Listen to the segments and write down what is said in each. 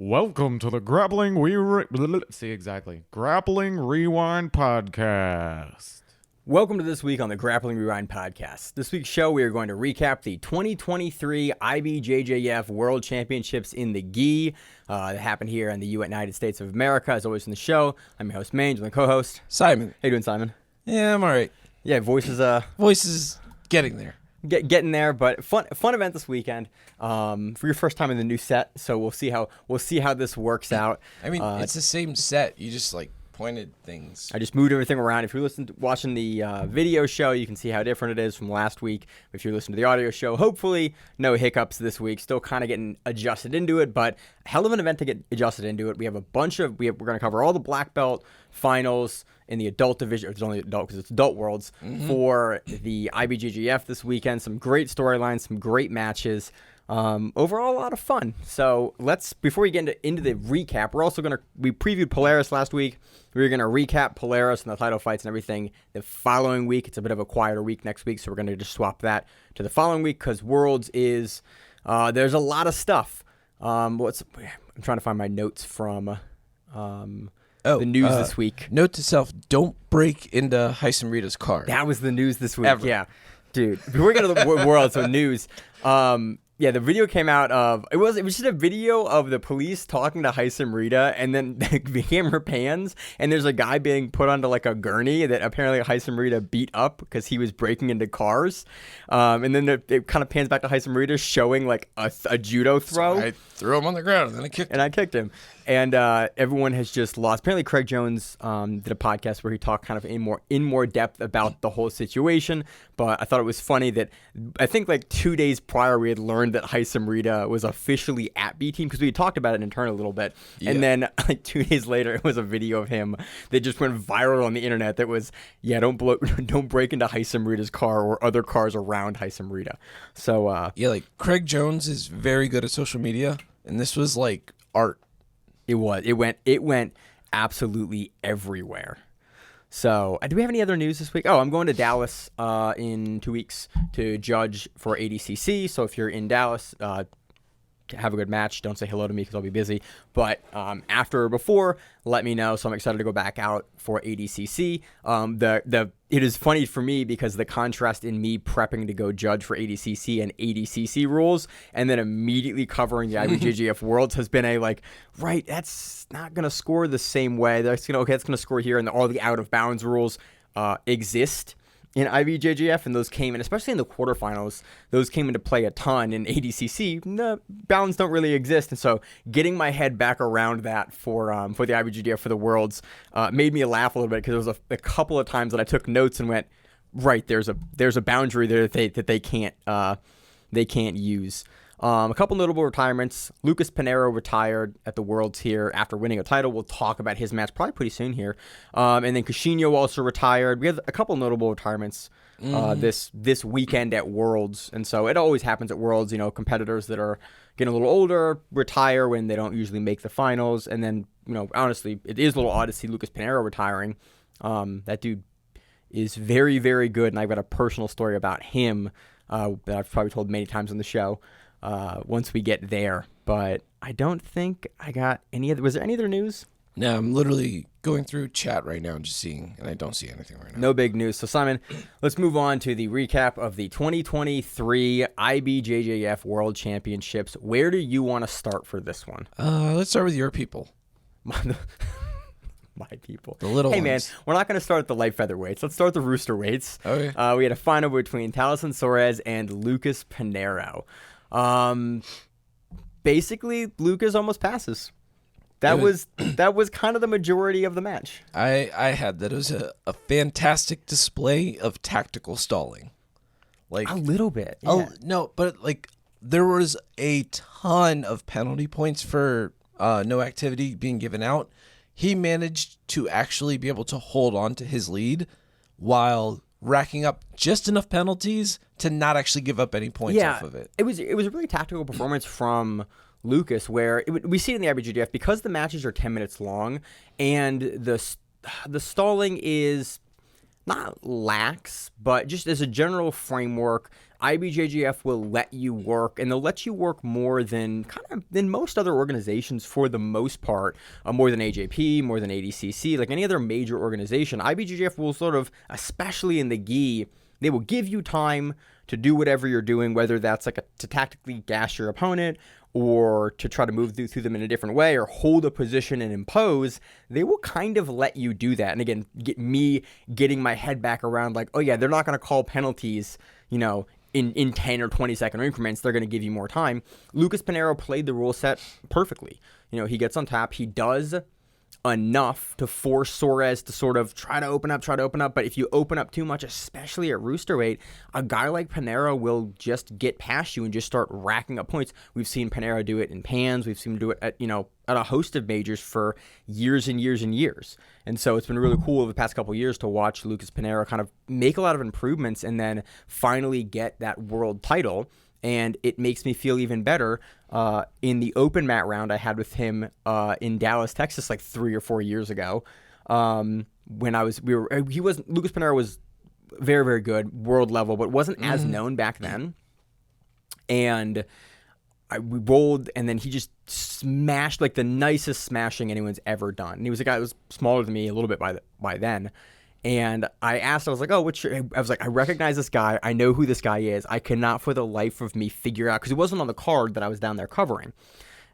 Welcome to the Grappling Grappling Rewind Podcast. Welcome to this week on the Grappling Rewind Podcast. This week's show, we are going to recap the 2023 IBJJF World Championships in the gi that happened here in the United States of America. As always in the show, I'm your host, Maine, my co-host, Simon. How you doing, Simon? Yeah, I'm all right. Yeah, voice is getting there. Getting there, but fun event this weekend for your first time in the new set. So we'll see how this works out. I mean, it's the same set. You just pointed things. I just moved everything around. If you're watching the video show, you can see how different it is from last week. If you're listening to the audio show, hopefully no hiccups this week. Still kind of getting adjusted into it, but hell of an event to get adjusted into it. We have a bunch of we're going to cover all the black belt finals in the adult division. It's only adult because it's adult worlds for the IBJJF this weekend. Some great storylines, some great matches. Overall, a lot of fun. So before we get into the recap, we previewed Polaris last week. We're going to recap Polaris and the title fights and everything the following week. It's a bit of a quieter week next week, so we're going to just swap that to the following week because Worlds is, there's a lot of stuff. I'm trying to find my notes from the news this week. Note to self, don't break into Heisem Rita's car. That was the news this week. Ever. Yeah. Dude, before we get to the World, so news. Yeah, the video came out of it was just a video of the police talking to Heisem Rita, and then the camera pans, and there's a guy being put onto a gurney that apparently Heisem Rita beat up because he was breaking into cars. And then it kind of pans back to Heisem Rita showing a judo throw. So I threw him on the ground and then I kicked him. And everyone has just lost. Apparently, Craig Jones did a podcast where he talked kind of in more depth about the whole situation. But I thought it was funny that I think 2 days prior we had learned that Heisem Rita was officially at B Team because we had talked about it in turn a little bit. Yeah. And then 2 days later, it was a video of him that just went viral on the internet. That was don't break into Heisem Rita's car or other cars around Heisem Rita. So Craig Jones is very good at social media, and this was art. It went absolutely everywhere. So, do we have any other news this week? Oh, I'm going to Dallas in 2 weeks to judge for ADCC. So if you're in Dallas, have a good match. Don't say hello to me because I'll be busy. But after or before, let me know. So I'm excited to go back out for ADCC. It is funny for me because the contrast in me prepping to go judge for ADCC and ADCC rules, and then immediately covering the IBJJF Worlds has been right, that's not going to score the same way. That's going to score here, and all the out of bounds rules exist in IBJJF, and those came in, especially in the quarterfinals, those came into play a ton. In ADCC, the bounds don't really exist, and so getting my head back around that for the IBJJF for the Worlds made me laugh a little bit because there was a couple of times that I took notes and went, right, there's a boundary there that they can't use. A couple notable retirements. Lucas Pinheiro retired at the Worlds here after winning a title. We'll talk about his match probably pretty soon here. And then Coutinho also retired. We have a couple notable retirements this weekend at Worlds. And so it always happens at Worlds. Competitors that are getting a little older retire when they don't usually make the finals. And then, honestly, it is a little odd to see Lucas Pinheiro retiring. That dude is very, very good. And I've got a personal story about him that I've probably told many times on the show. Once we get there, but I don't think I got any other. Was there any other news? No, I'm literally going through chat right now and just seeing, and I don't see anything right now. No big news. So Simon, let's move on to the recap of the 2023 IBJJF World Championships. Where do you want to start for this one? Let's start with your people. My people. The little ones. Hey, man, we're not going to start at the light featherweights. Let's start with the rooster weights. Okay. We had a final between Taliesin Soares and Lucas Pinheiro. Basically, Lucas almost passes. That was kind of the majority of the match. I had that. It was a fantastic display of tactical stalling. A little bit. Yeah. Oh, no, but there was a ton of penalty points for no activity being given out. He managed to actually be able to hold on to his lead while racking up just enough penalties to not actually give up any points off of it. It was a really tactical performance from Lucas where we see it in the IBJJF because the matches are 10 minutes long and the stalling is not lax, but just as a general framework, IBJJF will let you work, and they'll let you work more than most other organizations for the most part, more than AJP, more than ADCC, like any other major organization. IBJJF will sort of, especially in the gi, they will give you time to do whatever you're doing, whether that's like to tactically gash your opponent or to try to move through them in a different way or hold a position and impose. They will kind of let you do that. And again, getting my head back around like, oh yeah, they're not going to call penalties, in 10 or 20 second increments. They're going to give you more time. Lucas Pinheiro played the rule set perfectly. He gets on top. He does enough to force Suarez to sort of try to open up. But if you open up too much, especially at rooster weight, a guy like Pinheiro will just get past you and just start racking up points. We've seen Pinheiro do it in Pans. We've seen him do it at a host of majors for years and years and years. And so it's been really cool over the past couple of years to watch Lucas Pinheiro kind of make a lot of improvements and then finally get that world title. And it makes me feel even better. In the open mat round I had with him in Dallas, Texas, like 3 or 4 years ago, when Lucas Pinheiro was very, very good, world level, but wasn't as known back then. And we rolled, and then he just smashed, like the nicest smashing anyone's ever done. And he was a guy that was smaller than me a little bit by then. And I asked, I was like, I recognize this guy. I know who this guy is. I cannot for the life of me figure out, because he wasn't on the card that I was down there covering.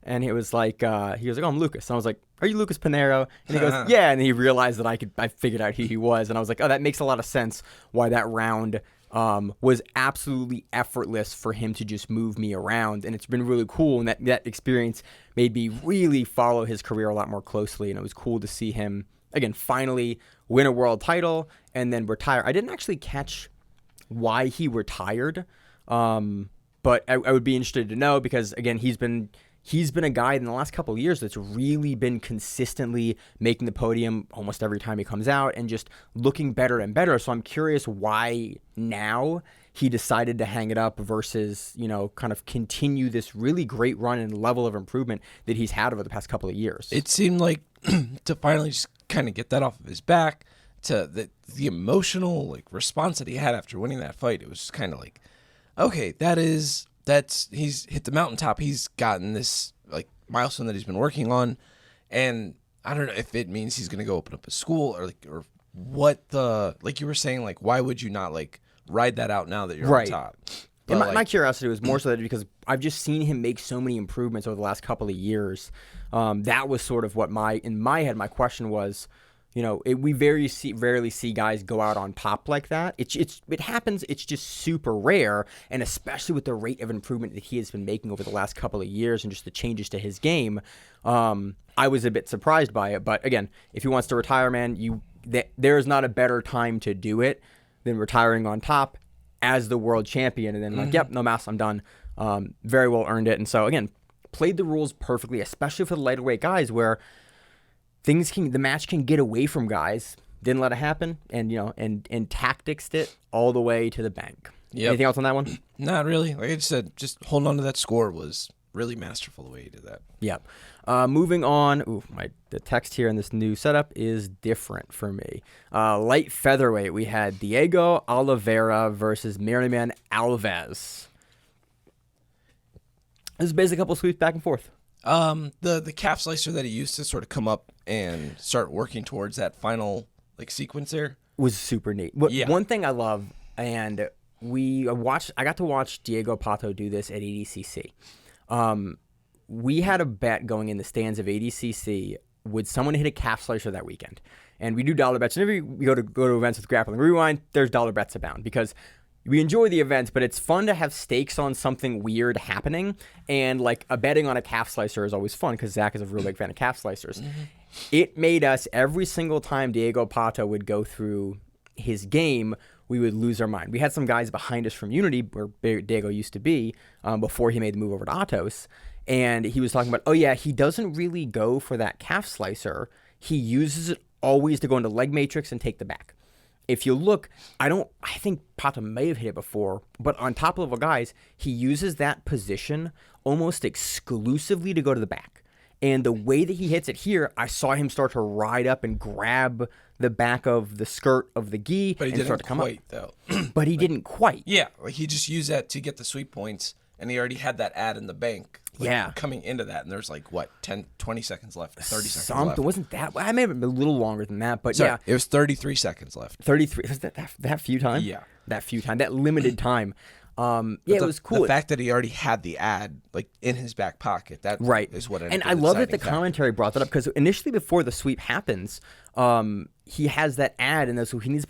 And he was like, oh, I'm Lucas. And I was like, are you Lucas Pinheiro? And he goes, yeah. And he realized that I figured out who he was. And I was like, oh, that makes a lot of sense why that round was absolutely effortless for him to just move me around. And it's been really cool. And that experience made me really follow his career a lot more closely. And it was cool to see him, again, finally win a world title and then retire. I didn't actually catch why he retired, but I would be interested to know, because, again, he's been a guy in the last couple of years that's really been consistently making the podium almost every time he comes out and just looking better and better. So I'm curious why now he decided to hang it up versus, kind of continue this really great run and level of improvement that he's had over the past couple of years. It seemed like to finally just kind of get that off of his back, to the emotional response that he had after winning that fight. It was just kind of like, okay, he's hit the mountaintop. He's gotten this milestone that he's been working on, and I don't know if it means he's going to go open up a school or what you were saying, why would you not ride that out now that you're right on top? And my curiosity was more so that because I've just seen him make so many improvements over the last couple of years. That was sort of what in my head, my question was, we rarely see guys go out on top like that. It happens. It's just super rare. And especially with the rate of improvement that he has been making over the last couple of years and just the changes to his game, I was a bit surprised by it. But again, if he wants to retire, man, there is not a better time to do it than retiring on top as the world champion, and then yep, no mas, I'm done. Very well earned it. And so again, played the rules perfectly, especially for the lighter weight guys, where the match can get away from guys. Didn't let it happen, and and tacticsed it all the way to the bank. Yep. Anything else on that one? Not really. Like I said, just holding on to that score was really masterful the way he did that. Yep. Moving on. The text here in this new setup is different for me. Light featherweight, we had Diego Oliveira versus Miriam Alves. This is basically a couple of sweeps back and forth. The calf slicer that he used to sort of come up and start working towards that final sequence there was super neat. Yeah. One thing I love, and I got to watch Diego Pato do this at ADCC. We had a bet going in the stands of ADCC. Would someone hit a calf slicer that weekend? And we do dollar bets. Whenever we go to events with Grappling Rewind, there's dollar bets abound because we enjoy the events, but it's fun to have stakes on something weird happening. And a betting on a calf slicer is always fun because Zach is a real big fan of calf slicers. Mm-hmm. It made us, every single time Diego Pato would go through his game, we would lose our mind. We had some guys behind us from Unity, where Diego used to be, before he made the move over to Atos. And he was talking about, oh yeah, he doesn't really go for that calf slicer. He uses it always to go into leg matrix and take the back. If you look, I think Pato may have hit it before, but on top level guys, he uses that position almost exclusively to go to the back. And the way that he hits it here, I saw him start to ride up and grab the back of the skirt of the gi But he and start didn't to come up. quite, though. But he didn't quite. Yeah, like he just used that to get the sweep points, and he already had that ad in the bank. Like, Yeah. coming into that, and there's like, what, 10, 20 seconds left, 30 seconds Something left. wasn't that. I may have been a little longer than that, but Sorry, yeah, it was 33 seconds left. 33. Was that few time? Yeah. That few time. That limited time. It was cool. The fact that he already had the ad like in his back pocket, that Right. is what. And I love that the commentary brought that up because initially before the sweep happens, he has that ad, and so he needs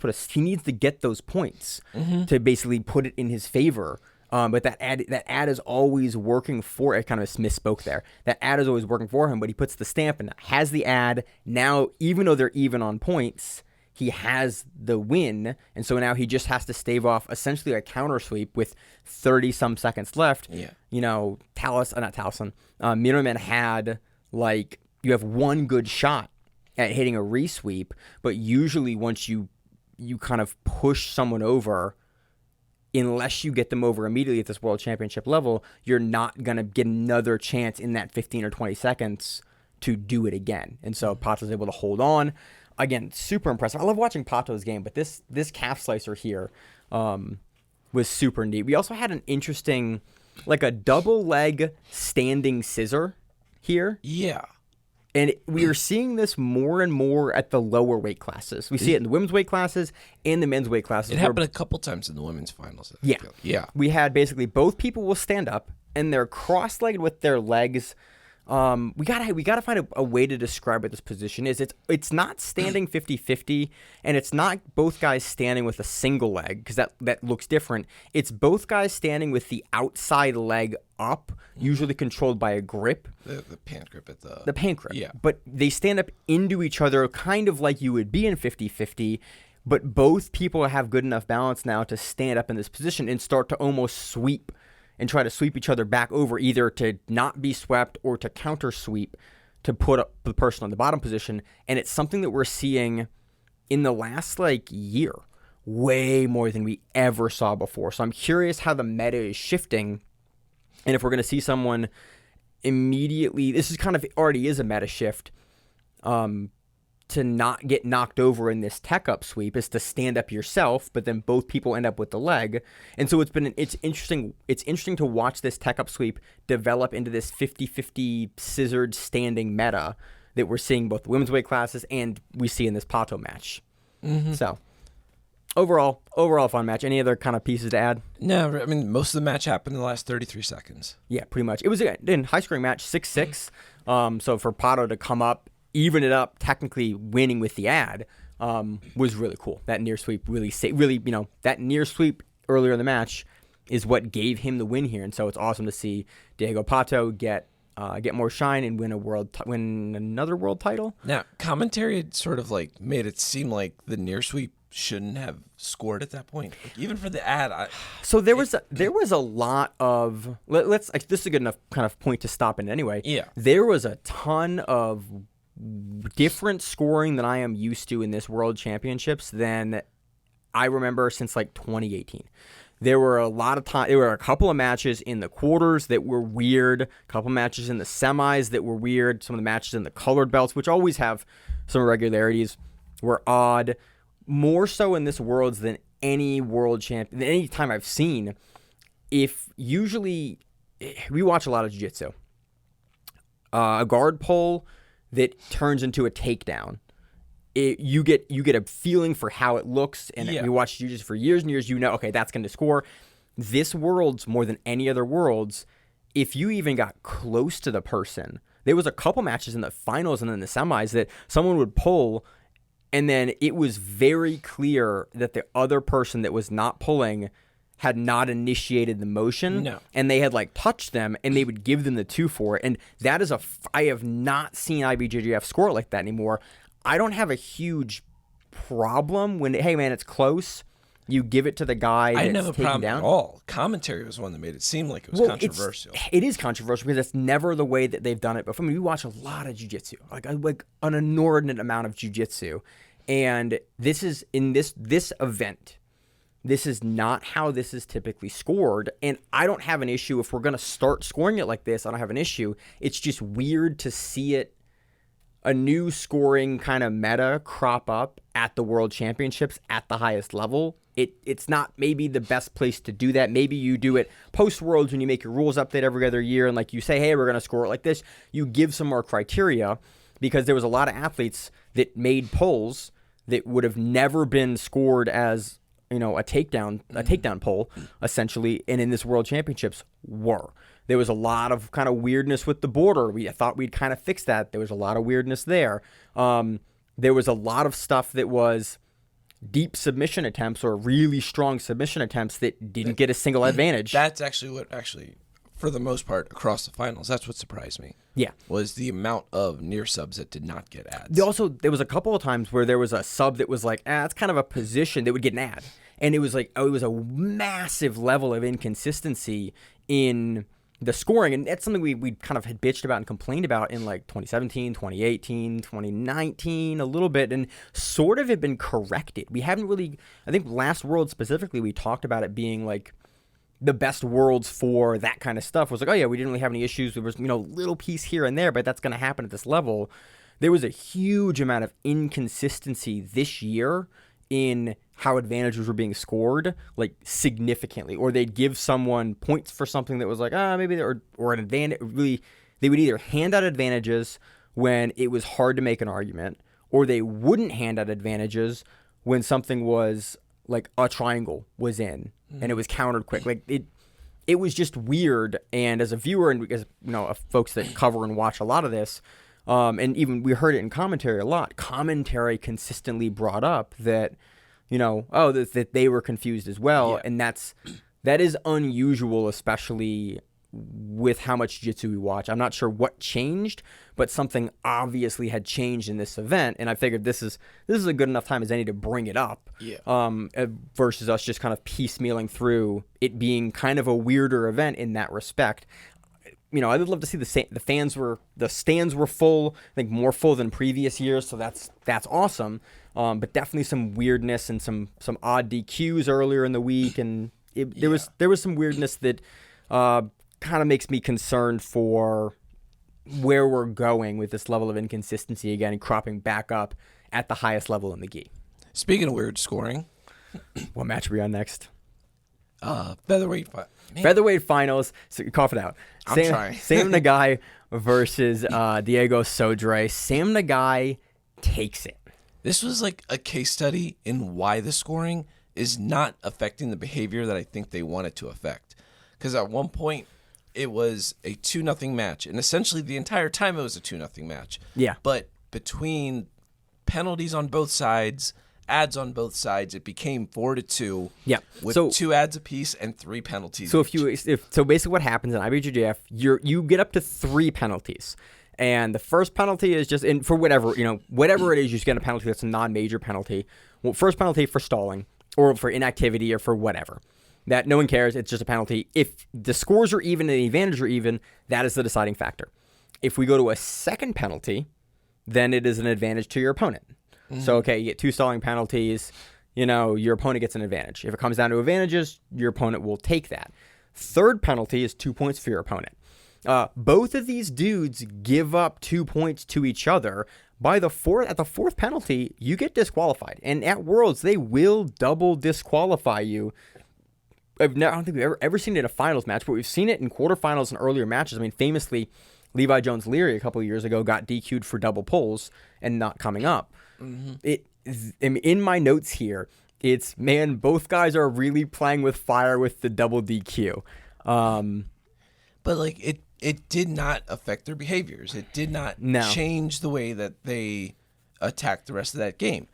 to get those points to basically put it in his favor. But that ad is always working for. I kind of misspoke there. That ad is always working for him, but he puts the stamp and has the ad. Now, even though they're even on points, he has the win, and so now he just has to stave off essentially a counter sweep with 30-some seconds left. Yeah. You know, Mirman had, like, you have one good shot at hitting a resweep, but usually once you kind of push someone over, unless you get them over immediately at this World Championship level, you're not going to get another chance in that 15 or 20 seconds to do it again. And so Pato's able to hold on. Again, super impressive. I love watching Pato's game, but this calf slicer here was super neat. We also had an interesting, like a double leg standing scissor here. Yeah. And we are seeing this more and more at the lower weight classes. We see it in the women's weight classes and the men's weight classes. It happened a couple times in the women's finals. I Yeah. feel. Yeah. We had basically both people will stand up and they're cross-legged with their legs. We gotta find a way to describe what this position is. It's not standing 50-50, and it's not both guys standing with a single leg because that looks different. It's both guys standing with the outside leg up, usually controlled by a grip. The pant grip at The pant grip. Yeah. But they stand up into each other kind of like you would be in 50-50, but both people have good enough balance now to stand up in this position and start to almost sweep and try to sweep each other back over, either to not be swept or to counter sweep to put up the person on the bottom position. And it's something that we're seeing in the last year, way more than we ever saw before. So I'm curious how the meta is shifting, and if we're going to see someone immediately, this is kind of already is a meta shift, to not get knocked over in this tech up sweep is to stand up yourself, but then both people end up with the leg. And so it's interesting to watch this tech up sweep develop into this 50-50 scissored standing meta that we're seeing both the women's weight classes and we see in this Pato match. So overall fun match. Any other kind of pieces to add? No, I mean, most of the match happened in the last 33 seconds. Yeah, pretty much. It was a high scoring match, 6-6. So for Pato to come up, even it up, technically winning with the ad, was really cool. That near sweep that near sweep earlier in the match is what gave him the win here. And so it's awesome to see Diego Pato get more shine and win another world title. Now, commentary had sort of made it seem like the near sweep shouldn't have scored at that point. Even for the ad, So there was a lot of this is a good enough kind of point to stop in anyway. Yeah. There was a ton of different scoring than I am used to in this World Championships than I remember since 2018. There were a couple of matches in the quarters that were weird, a couple matches in the semis that were weird, some of the matches in the colored belts, which always have some irregularities, were odd. More so in this Worlds than any time I've seen. If usually we watch a lot of jiu-jitsu. A guard pull that turns into a takedown. You get a feeling for how it looks, and Yeah. you watch jiu-jitsu for years and years, okay, that's going to score. This Worlds, more than any other Worlds, if you even got close to the person, there was a couple matches in the finals and in the semis that someone would pull, and then it was very clear that the other person that was not pulling had not initiated the motion. No. And they had touched them, and they would give them the 2 for it. And that is I have not seen IBJJF score like that anymore. I don't have a huge problem when, hey man, it's close. You give it to the guy that's I didn't have a taken problem down. at all. Commentary was one that made it seem like it was controversial. It is controversial because that's never the way that they've done it before. I mean, we watch a lot of jiu-jitsu, like an inordinate amount of jiu-jitsu. And this is in this event, this is not how this is typically scored. And I don't have an issue if we're going to start scoring it like this. I don't have an issue. It's just weird to see it, a new scoring kind of meta crop up at the World Championships at the highest level. It's not maybe the best place to do that. Maybe you do it post-Worlds when you make your rules update every other year and like you say, hey, we're going to score it like this. You give some more criteria because there was a lot of athletes that made polls that would have never been scored as, you know, a takedown poll, essentially, and in this World Championships were. There was a lot of kind of weirdness with the border. I thought we'd kind of fix that. There was a lot of weirdness there. There was a lot of stuff that was deep submission attempts or really strong submission attempts that didn't get a single advantage. That's actually for the most part, across the finals, that's what surprised me. Yeah. Was the amount of near subs that did not get ads. There was a couple of times where there was a sub that was like, it's kind of a position that would get an ad. And it was like, it was a massive level of inconsistency in the scoring. And that's something we kind of had bitched about and complained about in like 2017, 2018, 2019, a little bit, and sort of had been corrected. We haven't really, I think last World specifically, we talked about it being like, the best worlds for that kind of stuff was like, oh yeah, we didn't really have any issues. There was, little piece here and there, but that's going to happen at this level. There was a huge amount of inconsistency this year in how advantages were being scored, like significantly, or they'd give someone points for something that was like, maybe or an advantage. Really, they would either hand out advantages when it was hard to make an argument, or they wouldn't hand out advantages when something was like a triangle was in and it was countered quick. Like it was just weird. And as a viewer and as folks that cover and watch a lot of this, and even we heard it in commentary a lot. Commentary consistently brought up that, that they were confused as well, Yeah. and that is unusual, especially with how much jiu-jitsu we watch. I'm not sure what changed, but something obviously had changed in this event, and I figured this is a good enough time as any to bring it up. Yeah. Versus us just kind of piecemealing through it being kind of a weirder event in that respect. I would love to see the stands were full, I think more full than previous years, so that's awesome. But definitely some weirdness and some odd DQs earlier in the week, and there was some weirdness that kind of makes me concerned for where we're going with this level of inconsistency again and cropping back up at the highest level in the gi. Speaking of weird scoring, what match are we on next? featherweight. Featherweight finals. So cough it out. I'm trying. Sam Nagai versus Diego Sodre. Sam Nagai takes it. This was like a case study in why the scoring is not affecting the behavior that I think they want it to affect. Because at one point, it was a 2-0 match. And essentially, the entire time, it was a 2-0 match. Yeah. But between penalties on both sides, ads on both sides, it became 4-2. Yeah. With So 2 ads apiece and 3 penalties. So each. so basically what happens in IBJJF, you get up to 3 penalties. And the first penalty is just, and for whatever it is, you just get a penalty that's a non-major penalty. Well, first penalty for stalling or for inactivity or for whatever. That no one cares. It's just a penalty. If the scores are even and the advantage are even, that is the deciding factor. If we go to a second penalty, then it is an advantage to your opponent. Mm-hmm. So, okay, you get 2 stalling penalties, your opponent gets an advantage. If it comes down to advantages, your opponent will take that. Third penalty is 2 points for your opponent. Both of these dudes give up 2 points to each other. At the fourth penalty, you get disqualified. And at Worlds, they will double disqualify you. I don't think we've ever seen it in a finals match, but we've seen it in quarterfinals and earlier matches. I mean, famously, Levi Jones-Leary a couple of years ago got DQ'd for double pulls and not coming up. Mm-hmm. In my notes here, it's, man, both guys are really playing with fire with the double DQ. But like it did not affect their behaviors. It did not change the way that they attacked the rest of that game.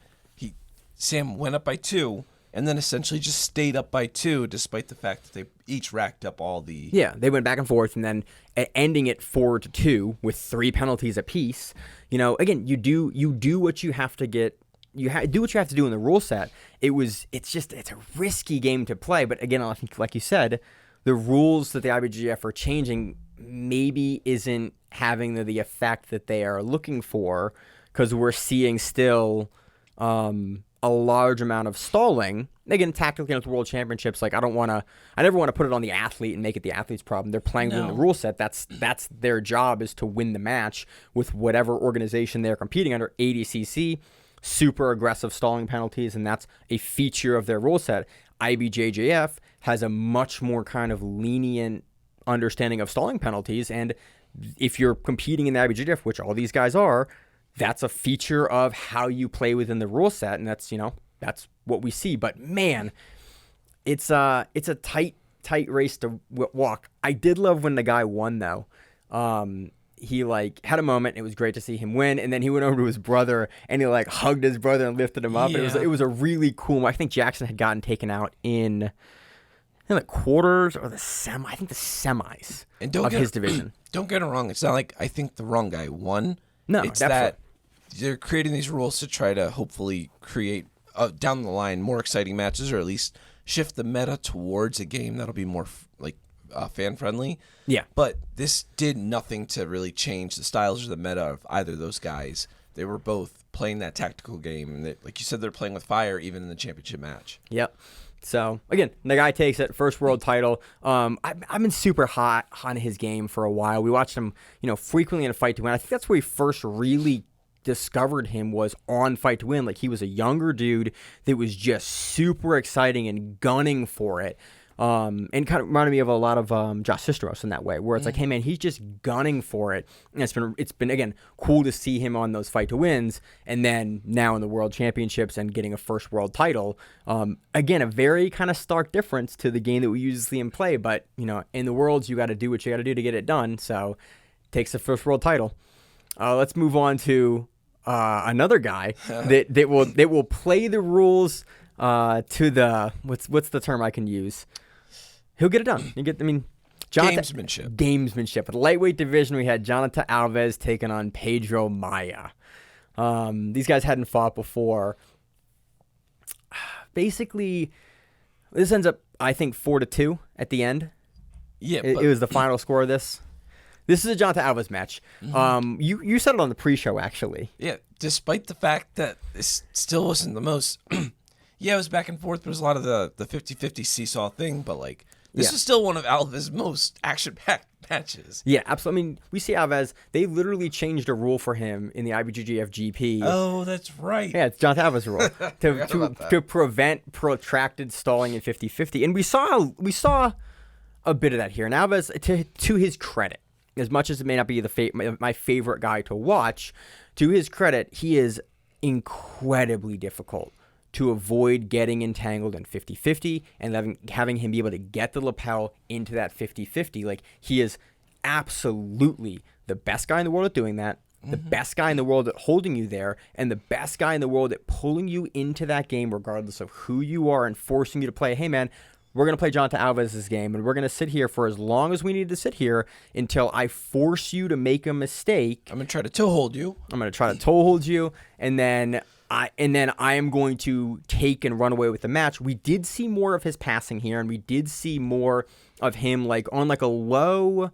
Sam went up by 2 and then essentially just stayed up by 2 despite the fact that they each racked up all the... Yeah, they went back and forth and then ending it 4-2 with 3 penalties apiece. Again, you do what you have to get. Do what you have to do in the rule set. It's a risky game to play. But again, I think, like you said, the rules that the IBJJF are changing maybe isn't having the effect that they are looking for, because we're seeing still a large amount of stalling. Again, tactically at the World Championships, like I never want to put it on the athlete and make it the athlete's problem. They're playing within the rule set. That's their job, is to win the match with whatever organization they're competing under. ADCC, super aggressive stalling penalties, and that's a feature of their rule set. IBJJF has a much more kind of lenient understanding of stalling penalties, and if you're competing in the IBJJF, which all these guys are, that's a feature of how you play within the rule set, and that's what we see. But man, it's a tight race to walk. I did love when the guy won though. He like had a moment. It was great to see him win, and then he went over to his brother and he like hugged his brother and lifted him up. Yeah. It was a really cool. I think Jackson had gotten taken out in the quarters or the semi. I think the semis of his division. Don't get it wrong. It's not like I think the wrong guy won. No, it's definitely. that they're creating these rules to try to hopefully create down the line more exciting matches, or at least shift the meta towards a game that'll be more fan friendly. Yeah. But this did nothing to really change the styles or the meta of either of those guys. They were both playing that tactical game, and like you said, they're playing with fire even in the championship match. Yep. So again, the guy takes it, first world title. I've been super hot on his game for a while. We watched him, frequently in a Fight to Win. I think that's where we first really discovered him, was on Fight to Win. Like, he was a younger dude that was just super exciting and gunning for it. And kind of reminded me of a lot of Josh Sistros in that way, where it's like, hey man, he's just gunning for it. And it's been again cool to see him on those Fight to Wins, and then now in the World Championships and getting a first world title. Again, a very kind of stark difference to the game that we usually see him play. But in the Worlds, you got to do what you got to do to get it done. So takes the first world title. Let's move on to another guy that will play the rules to the what's the term I can use. He'll get it done. Gamesmanship. For the lightweight division, we had Jonathan Alves taking on Pedro Maia. These guys hadn't fought before. Basically, this ends up, I think, 4-2 at the end. Yeah, it was the final score of this. This is a Jonathan Alves match. Mm-hmm. You said it on the pre-show, actually. Yeah, despite the fact that this still wasn't the most... Yeah, it was back and forth. There was a lot of the 50-50 seesaw thing, but this was still one of Alves' most action-packed matches. Yeah, absolutely. We see Alves, they literally changed a rule for him in the IBJJF GP. Oh, that's right. Yeah, it's Jonathan Alves' rule to prevent protracted stalling in 50-50. And we saw a bit of that here. And Alves, to his credit, as much as it may not be my favorite guy to watch, to his credit, he is incredibly difficult to avoid getting entangled in 50-50 and having him be able to get the lapel into that 50-50. Like, he is absolutely the best guy in the world at doing that, the best guy in the world at holding you there, and the best guy in the world at pulling you into that game regardless of who you are and forcing you to play, hey man, we're going to play Jonathan Alves' game, and we're going to sit here for as long as we need to sit here until I force you to make a mistake. I'm going to try to toe hold you. And then I am going to take and run away with the match. We did see more of his passing here, and we did see more of him on a low,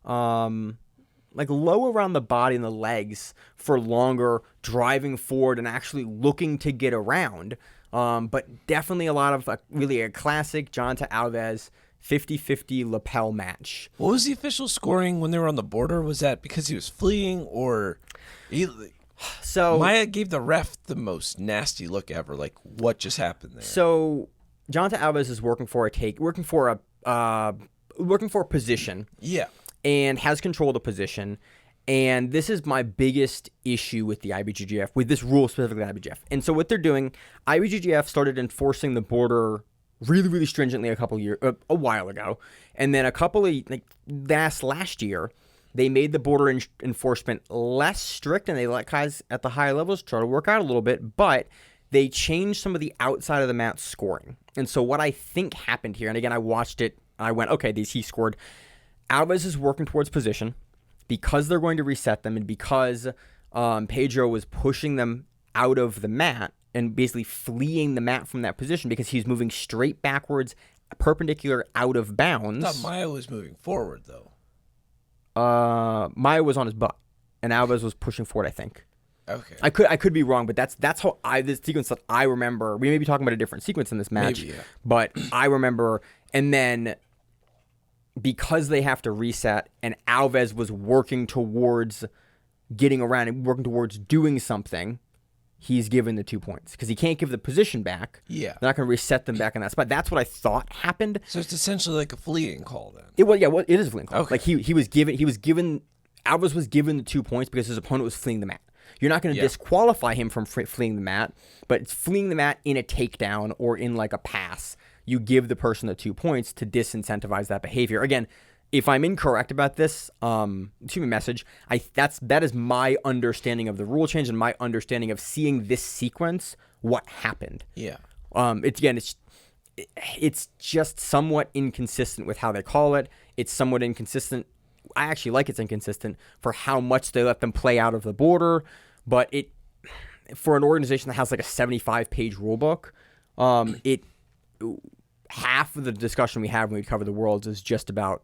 low around the body and the legs for longer, driving forward and actually looking to get around. But definitely a lot of really a classic Jonathan Alves 50-50 lapel match. What was the official scoring when they were on the border? Was that because he was fleeing, or so Maia gave the ref the most nasty look ever? Like, what just happened there? So Jonathan Alves is working for a position. Yeah. And has control of the position. And this is my biggest issue with the IBJJF, with this rule specifically, IBJJF. And so what they're doing, IBJJF started enforcing the border really, really stringently a while ago. And then last year, they made the border enforcement less strict, and they let guys at the higher levels try to work out a little bit, but they changed some of the outside of the mat scoring. And so what I think happened here, and again, I watched it, I went, okay, he scored. Alves is working towards position because they're going to reset them, and because Pedro was pushing them out of the mat and basically fleeing the mat from that position because he's moving straight backwards, perpendicular out of bounds. I thought Maia was moving forward, though. Maia was on his butt, and Alves was pushing forward, I think. Okay. I could be wrong, but that's how the sequence that I remember. We may be talking about a different sequence in this match, Maybe, yeah. but I remember. And then because they have to reset, and Alves was working towards getting around and working towards doing something, he's given the 2 points because he can't give the position back. Yeah. They're not going to reset them back in that spot. That's what I thought happened. So it's essentially like a fleeing call then. It is a fleeing call. Okay. Like he was given Alves was given the 2 points because his opponent was fleeing the mat. You're not going to disqualify him from fleeing the mat, but it's fleeing the mat in a takedown or in like a pass. You give the person the 2 points to disincentivize that behavior. Again, if I'm incorrect about this, shoot me a message. That is my understanding of the rule change and my understanding of seeing this sequence. What happened? Yeah. It's just somewhat inconsistent with how they call it. It's somewhat inconsistent. I actually like it's inconsistent for how much they let them play out of the border, but for an organization that has like a 75-page rule book, half of the discussion we have when we cover the Worlds is just about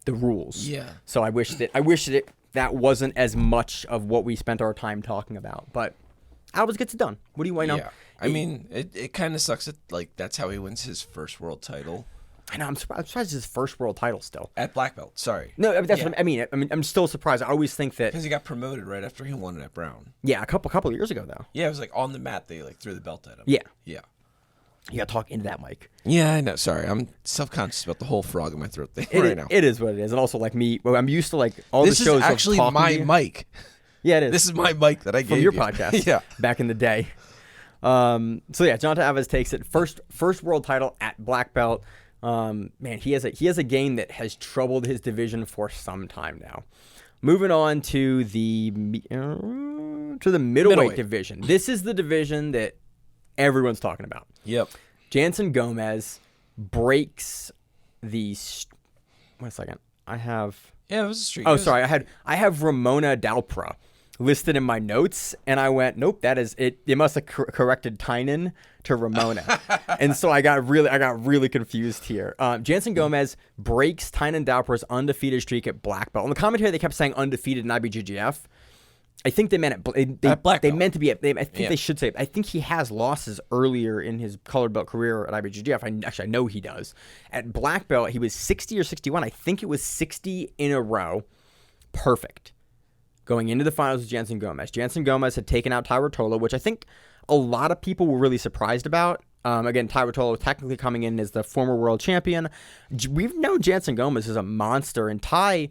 the rules. Yeah. So I wish that wasn't as much of what we spent our time talking about. But Alves gets it done. What do you want to know? Yeah. I mean, it kind of sucks that like that's how he wins his first world title. I know. I'm surprised it's his first world title still. At black belt. Sorry. No, that's what I mean. I'm still surprised. I always think that Because he got promoted right after he won it at Brown. a couple of years ago though. Yeah, it was like on the mat. They like threw the belt at him. Yeah. Yeah. You got to talk into that mic. Yeah, I know. Sorry, I'm self-conscious about the whole frog in my throat thing right now. It is what it is, and also like me, I'm used to like all This the shows. is actually of my talking. mic. Yeah, it is. This is my mic that I gave from your you. podcast. Yeah. back in the day. So yeah, Jonathan Alves takes it first world title at black belt. Man, he has a game that has troubled his division for some time now. Moving on to the middleweight division. This is the division that everyone's talking about. Yep. Jansen Gomez breaks the. Wait a second. I have. Yeah, it was a street. Oh, sorry. I have Ramona Dalpra listed in my notes, and I went, nope, that is it. It must have corrected Tynan to Ramona, and so I got really confused here. Jansen Gomez breaks Tynan Dalpra's undefeated streak at black belt. On the commentary, they kept saying undefeated in IBJJF. I think they meant it. At black they belt. meant to be. I think they should say. I think he has losses earlier in his colored belt career at IBJJF. I know he does. At black belt, he was 60 or 61. I think it was 60 in a row. Perfect. Going into the finals with Jansen Gomez. Jansen Gomez had taken out Tyra Tola, which I think a lot of people were really surprised about. Again, Tyra Tola was technically coming in as the former world champion. We've known Jansen Gomez is a monster, and Ty,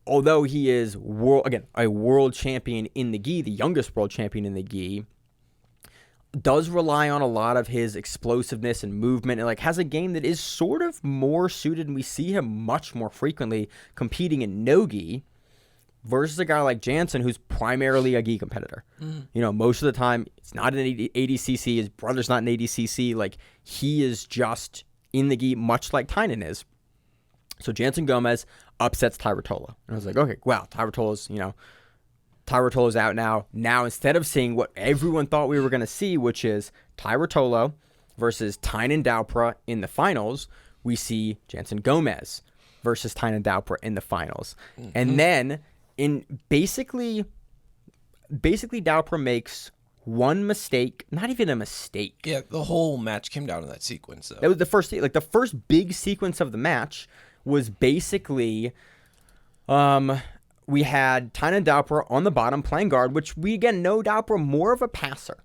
although he is a world champion in the gi, the youngest world champion in the gi, does rely on a lot of his explosiveness and movement, and like has a game that is sort of more suited, and we see him much more frequently competing in no gi versus a guy like Jansen, who's primarily a gi competitor. You know, most of the time it's not an ADCC. His brother's not an ADCC. Like, he is just in the gi, much like Tynan is. So Jansen Gomez upsets Tyra Tola. And I was like, okay, wow, Tyra Tola's out now. Now, instead of seeing what everyone thought we were going to see, which is Tyra Tola versus Tynan Dalpra in the finals, we see Jansen Gomez versus Tynan Dalpra in the finals. And then in basically Dalpra makes one mistake, not even a mistake. Yeah, the whole match came down to that sequence, though. That was the first big sequence of the match was basically we had Tynan Dalpra on the bottom playing guard, which we again know Dalpra more of a passer.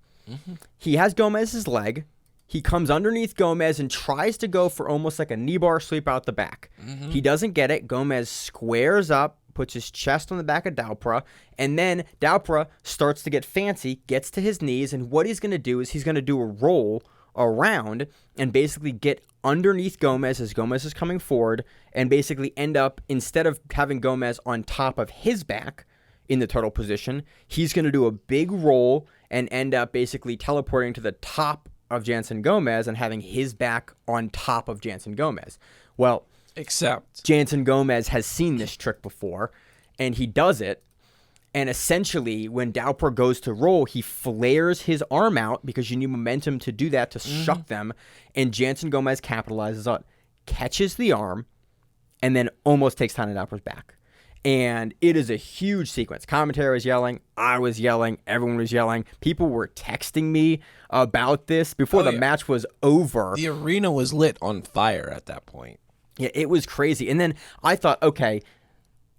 He has Gomez's leg. He comes underneath Gomez and tries to go for almost like a knee bar sweep out the back. He doesn't get it. Gomez squares up, puts his chest on the back of Dalpra, and then Dalpra starts to get fancy, gets to his knees, and what he's going to do is he's going to do a roll around and basically get underneath Gomez as Gomez is coming forward and basically end up, instead of having Gomez on top of his back in the turtle position, he's going to do a big roll and end up basically teleporting to the top of Jansen Gomez and having his back on top of Jansen Gomez. Well, Except Jansen Gomez has seen this trick before, and he does it. And essentially, when Dalpra goes to roll, he flares his arm out because you need momentum to do that, to shuck them. And Jansen Gomez capitalizes on, catches the arm, and then almost takes Tynan Dalpra's back. And it is a huge sequence. Commentary was yelling. I was yelling. Everyone was yelling. People were texting me about this before the match was over. The arena was lit on fire at that point. Yeah, it was crazy. And then I thought, okay,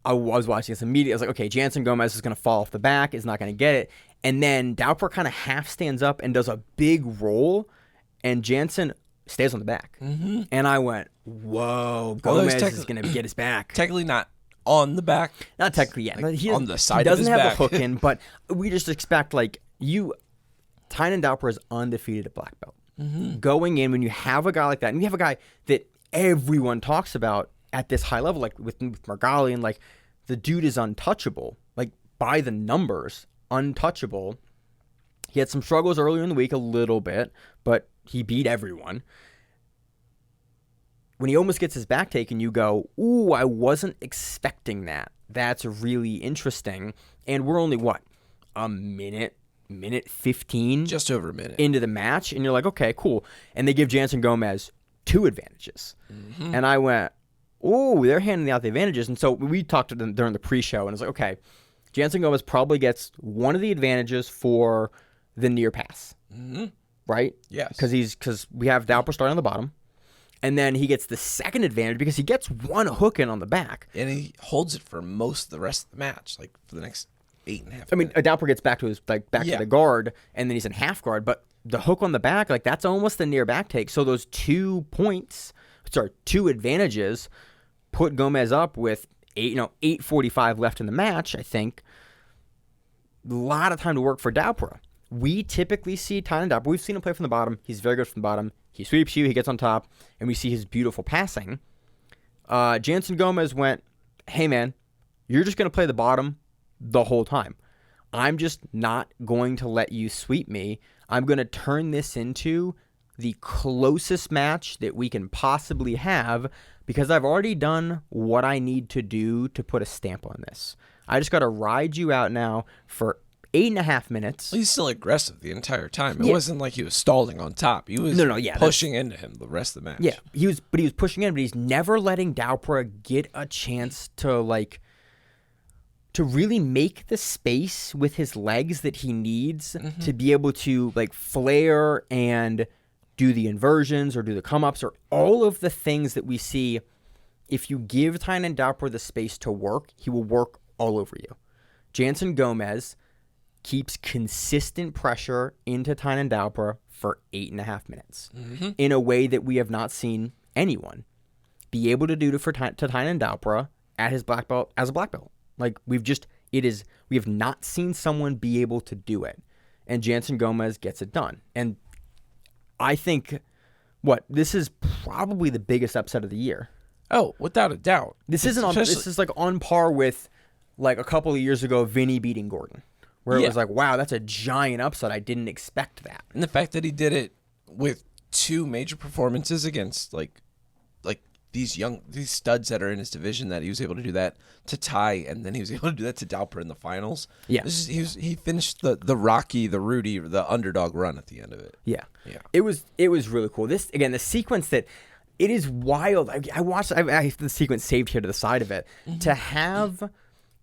I was watching this immediately. I was like, okay, Jansen Gomez is going to fall off the back. Is not going to get it. And then Daupra kind of half stands up and does a big roll. And Jansen stays on the back. Mm-hmm. And I went, whoa, Gomez is going to get his back. Technically not on the back. Not technically, yeah. Like he on the side he of his doesn't have back. a hook in, but we just expect, like, Tynan Daupra is undefeated at black belt. Mm-hmm. Going in, when you have a guy like that, and you have a guy that everyone talks about at this high level, like with Margali, and like, the dude is untouchable. Like, by the numbers, untouchable. He had some struggles earlier in the week, a little bit, but he beat everyone. When he almost gets his back taken, you go, ooh, I wasn't expecting that. That's really interesting. And we're only, what, a minute 15? Just over a minute. Into the match. And you're like, okay, cool. And they give Jansen Gomez 2 advantages. Mm-hmm. And I went, ooh, they're handing out the advantages. And so we talked to them during the pre-show, and I was like, okay, Jansen Gomez probably gets one of the advantages for the near pass. Mm-hmm. Right? Yes. Because we have Daupra starting on the bottom. And then he gets the second advantage because he gets one hook in on the back. And he holds it for most of the rest of the match, like for the next 8.5 minutes. I mean, Daupra gets back to his to the guard, and then he's in half guard. But the hook on the back, like, that's almost the near back take. So those 2 advantages put Gomez up with 8:45 left in the match, I think. A lot of time to work for Daupra. We typically see Tynan Daupra. We've seen him play from the bottom. He's very good from the bottom. He sweeps you, he gets on top, and we see his beautiful passing. Jansen Gomez went, hey, man, you're just going to play the bottom the whole time. I'm just not going to let you sweep me. I'm going to turn this into the closest match that we can possibly have because I've already done what I need to do to put a stamp on this. I just got to ride you out now for 8.5 minutes. He's still aggressive the entire time. It wasn't like he was stalling on top. He was pushing into him the rest of the match. Yeah, he was pushing in, but he's never letting Daupra get a chance to really make the space with his legs that he needs to be able to, like, flare and do the inversions or do the come-ups or all of the things that we see. If you give Tynan Daupra the space to work, he will work all over you. Jansen Gomez keeps consistent pressure into Tynan Daupra for 8.5 minutes in a way that we have not seen anyone be able to do to Tynan Daupra at his black belt as a black belt. Like, we have not seen someone be able to do it, and Jansen Gomez gets it done. And I think this is probably the biggest upset of the year. Oh, without a doubt. This is like on par with, like, a couple of years ago, Vinny beating Gordon. Where it was like, wow, that's a giant upset. I didn't expect that. And the fact that he did it with 2 major performances against like these studs that are in his division, that he was able to do that to Ty, and then he was able to do that to Daupra in the finals. Yeah, he finished the Rocky, the Rudy, the underdog run at the end of it. Yeah. It was really cool. This, again, the sequence that it is wild. I watched. I have the sequence saved here to the side of it to have.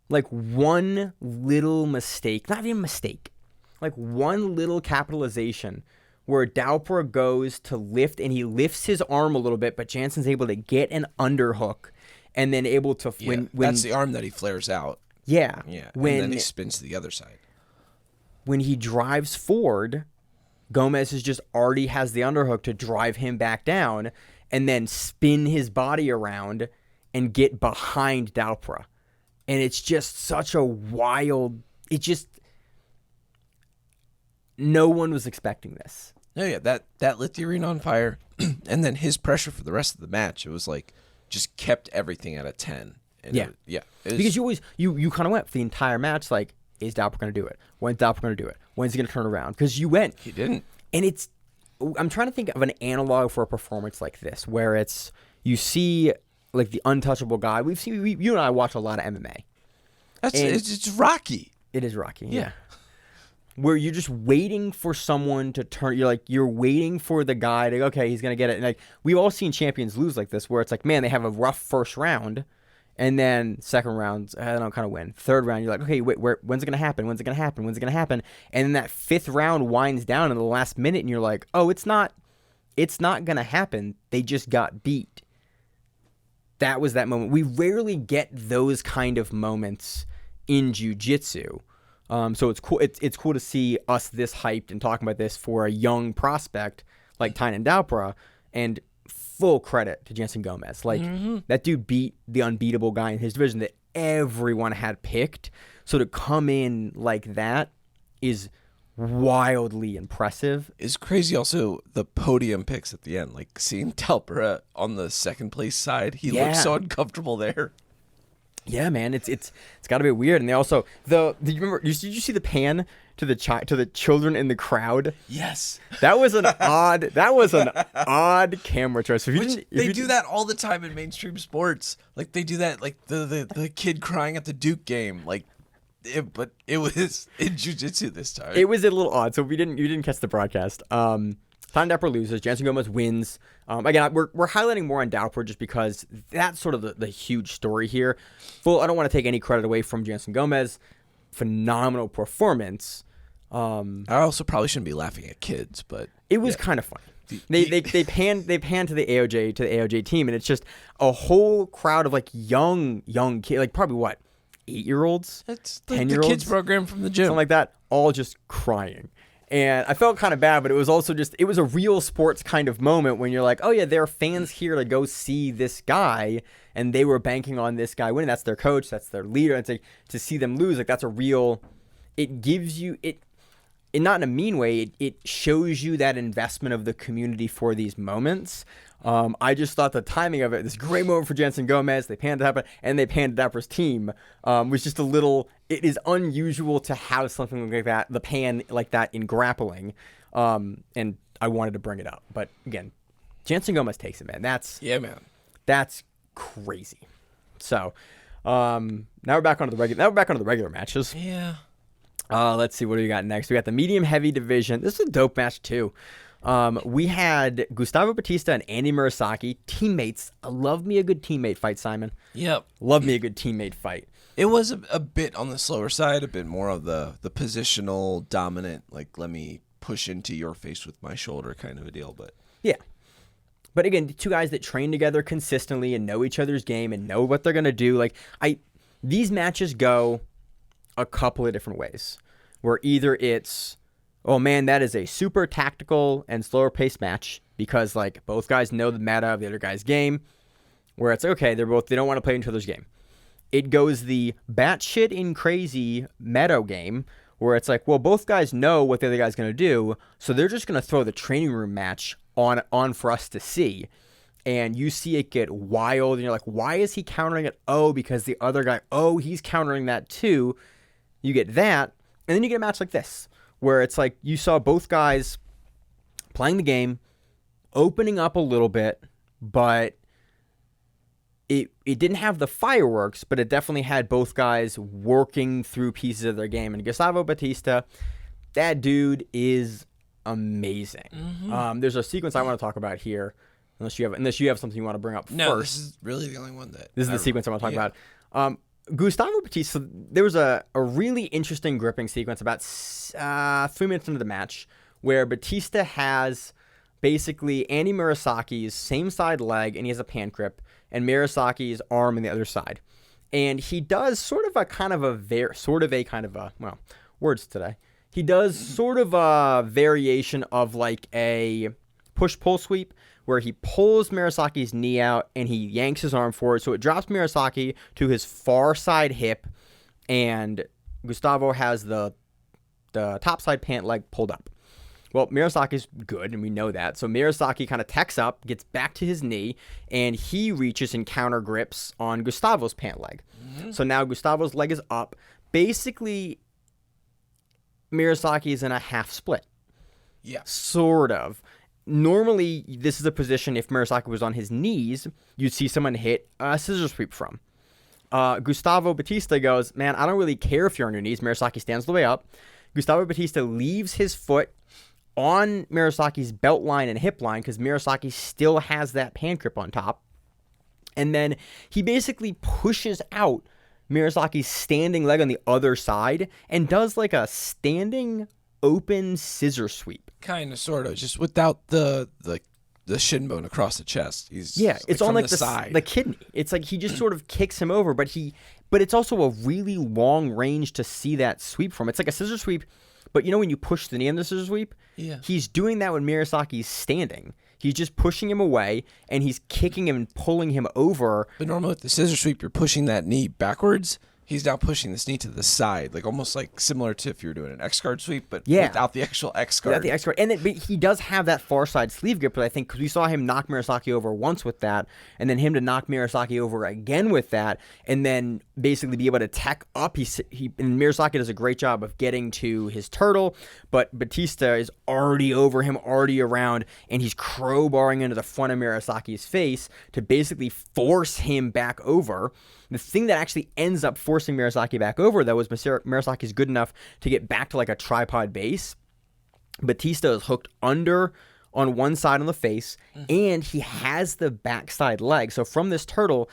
Like, one little mistake, not even a mistake, like one little capitalization where Daupra goes to lift and he lifts his arm a little bit, but Jansen's able to get an underhook and then able to when that's the arm that he flares out. Yeah. And then he spins to the other side. When he drives forward, Gomez just already has the underhook to drive him back down and then spin his body around and get behind Daupra. And it's just such a wild... no one was expecting this. No, yeah, that lit the arena on fire. And then his pressure for the rest of the match, it was like, just kept everything at a 10. And it was, because you always... You kind of went for the entire match like, is Daupra going to do it? When's Daupra going to do it? When's he going to turn around? Because you went... He didn't. And it's... I'm trying to think of an analog for a performance like this, where it's... You see... like the untouchable guy. You and I watch a lot of MMA. It's Rocky. It is Rocky. Yeah. Where you're just waiting for someone to turn. You're waiting for the guy to, okay, he's gonna get it. And like, we've all seen champions lose like this, where it's like, man, they have a rough first round, And then second round, I don't know, kind of win. Third round, you're like, okay, wait, when's it going to happen? When's it going to happen? When's it going to happen? And then that fifth round winds down in the last minute, and you're like, oh, it's not going to happen. They just got beat. That was that moment. We rarely get those kind of moments in jiu-jitsu. So it's cool. It's cool to see us this hyped and talking about this for a young prospect like Tynan Daupra, and full credit to Jansen Gomez. Like that dude beat the unbeatable guy in his division that everyone had picked. So to come in like that is wildly impressive. It's crazy. Also, the podium picks at the end, like seeing Daupra on the second place side, he looks so uncomfortable there. Yeah, man, it's got to be weird. And they also did you see the pan to the children in the crowd? Yes, that was an odd camera choice. So they do that all the time in mainstream sports. Like they do that, like the kid crying at the Duke game, like. But it was in jiu-jitsu this time. It was a little odd. So you didn't catch the broadcast. Tynan Daupra loses. Jansen Gomez wins. Again, we're highlighting more on Daupra just because that's sort of the huge story here. I don't want to take any credit away from Jansen Gomez. Phenomenal performance. I also probably shouldn't be laughing at kids, but it was kind of funny. They pan to the AOJ team, and it's just a whole crowd of like young kids, like probably what, 8-year-olds, it's 10-year-olds, the kids program from the gym, something like that, all just crying. And I felt kind of bad, but it was also it was a real sports kind of moment when you're like, oh yeah, there are fans here to go see this guy, and they were banking on this guy winning. That's their coach, that's their leader. It's like to see them lose, like that's a real. It gives you it not in a mean way. It shows you that investment of the community for these moments. I just thought the timing of it, this great moment for Jansen Gomez, they panned to happen, and they panned to Daupra's team, was just a little, it is unusual to have something like that, the pan like that in grappling, and I wanted to bring it up. But again, Jansen Gomez takes it, man. That's crazy. So, now we're back onto the regular matches. Yeah. Let's see, what do we got next? We got the medium heavy division. This is a dope match too. We had Gustavo Batista and Andy Murasaki, teammates. I love me a good teammate fight, Simon. Yep. Love me a good teammate fight. It was a bit on the slower side, a bit more of the positional dominant, like let me push into your face with my shoulder kind of a deal. But yeah. But again, two guys that train together consistently and know each other's game and know what they're going to do. Like these matches go a couple of different ways, where either it's, oh man, that is a super tactical and slower paced match because like both guys know the meta of the other guy's game, where it's okay, they don't want to play each other's game. It goes the batshit in crazy meta game where it's like, well, both guys know what the other guy's going to do, so they're just going to throw the training room match on for us to see. And you see it get wild, and you're like, why is he countering it? Oh, because the other guy, he's countering that too. You get that, and then you get a match like this, where it's like you saw both guys playing the game, opening up a little bit, but it didn't have the fireworks, but it definitely had both guys working through pieces of their game. And Gustavo Batista, that dude is amazing. Mm-hmm. There's a sequence I want to talk about here, unless you have something you want to bring up first. No, this is really the only one that... This is the sequence I want to talk about. Gustavo Batista, there was a really interesting gripping sequence about 3 minutes into the match where Batista has basically Andy Murasaki's same side leg, and he has a pan grip, and Murasaki's arm on the other side. And he does sort of a words today. He does sort of a variation of like a push-pull sweep, where he pulls Murasaki's knee out and he yanks his arm forward. So it drops Murasaki to his far side hip, and Gustavo has the top side pant leg pulled up. Well, Murasaki's good, and we know that. So Murasaki kind of techs up, gets back to his knee, and he reaches and counter grips on Gustavo's pant leg. Mm-hmm. So now Gustavo's leg is up. Basically, Murasaki is in a half split. Yeah. Sort of. Normally, this is a position, if Murasaki was on his knees, you'd see someone hit a scissor sweep from. Gustavo Batista goes, man, I don't really care if you're on your knees. Murasaki stands the way up. Gustavo Batista leaves his foot on Murasaki's belt line and hip line because Murasaki still has that pan grip on top. And then he basically pushes out Murasaki's standing leg on the other side and does like a standing open scissor sweep. Kind of, sort of, just without the shin bone across the chest. He's It's on like the side. the kidney. It's like he just sort of kicks him over, but it's also a really long range to see that sweep from. It's like a scissor sweep, but when you push the knee on the scissor sweep, he's doing that when Murasaki's standing. He's just pushing him away, and he's kicking him and pulling him over. But normally with the scissor sweep, you're pushing that knee backwards. He's now pushing this knee to the side, like almost like similar to if you were doing an X guard sweep, but without the actual X guard. Without the X guard, but he does have that far side sleeve grip. But I think because we saw him knock Murasaki over once with that, and then him to knock Murasaki over again with that, and then basically be able to tech up. And Murasaki does a great job of getting to his turtle, but Batista is already over him, already around, and he's crowbarring into the front of Murasaki's face to basically force him back over. The thing that actually ends up forcing Murasaki back over, though, is Murasaki's good enough to get back to like a tripod base. Batista is hooked under on one side on the face, and he has the backside leg. So from this turtle,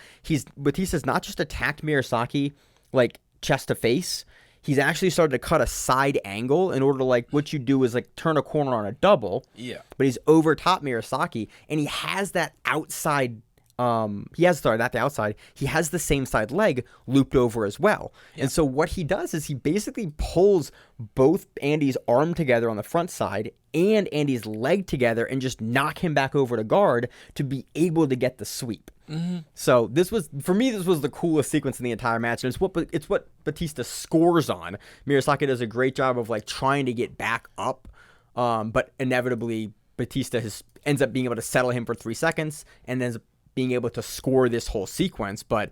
Batista's not just attacked Murasaki like chest to face. He's actually started to cut a side angle in order to, like, what you do is like turn a corner on a double. Yeah. But he's over top Murasaki, and he has that outside. Not the outside. He has the same side leg looped over as well. Yeah. And so what he does is he basically pulls both Andy's arm together on the front side and Andy's leg together and just knock him back over to guard to be able to get the sweep. Mm-hmm. So this was the coolest sequence in the entire match, and it's what Batista scores on. Murasaki does a great job of like trying to get back up, but inevitably Batista ends up being able to settle him for 3 seconds and then being able to score this whole sequence. But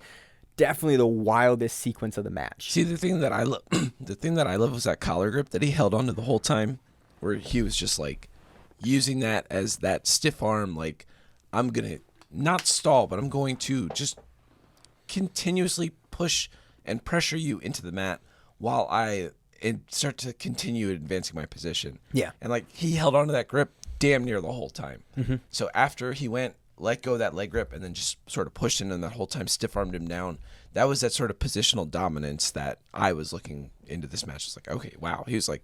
definitely the wildest sequence of the match. See, the thing that I love was that collar grip that he held onto the whole time, where he was just like using that as that stiff arm, like, I'm gonna not stall, but I'm going to just continuously push and pressure you into the mat while I start to continue advancing my position. Yeah. And like he held onto that grip damn near the whole time. Mm-hmm. So after he let go of that leg grip and then just sort of pushed in and that whole time stiff-armed him down. That was that sort of positional dominance that I was looking into this match. It's like, okay, wow. He was like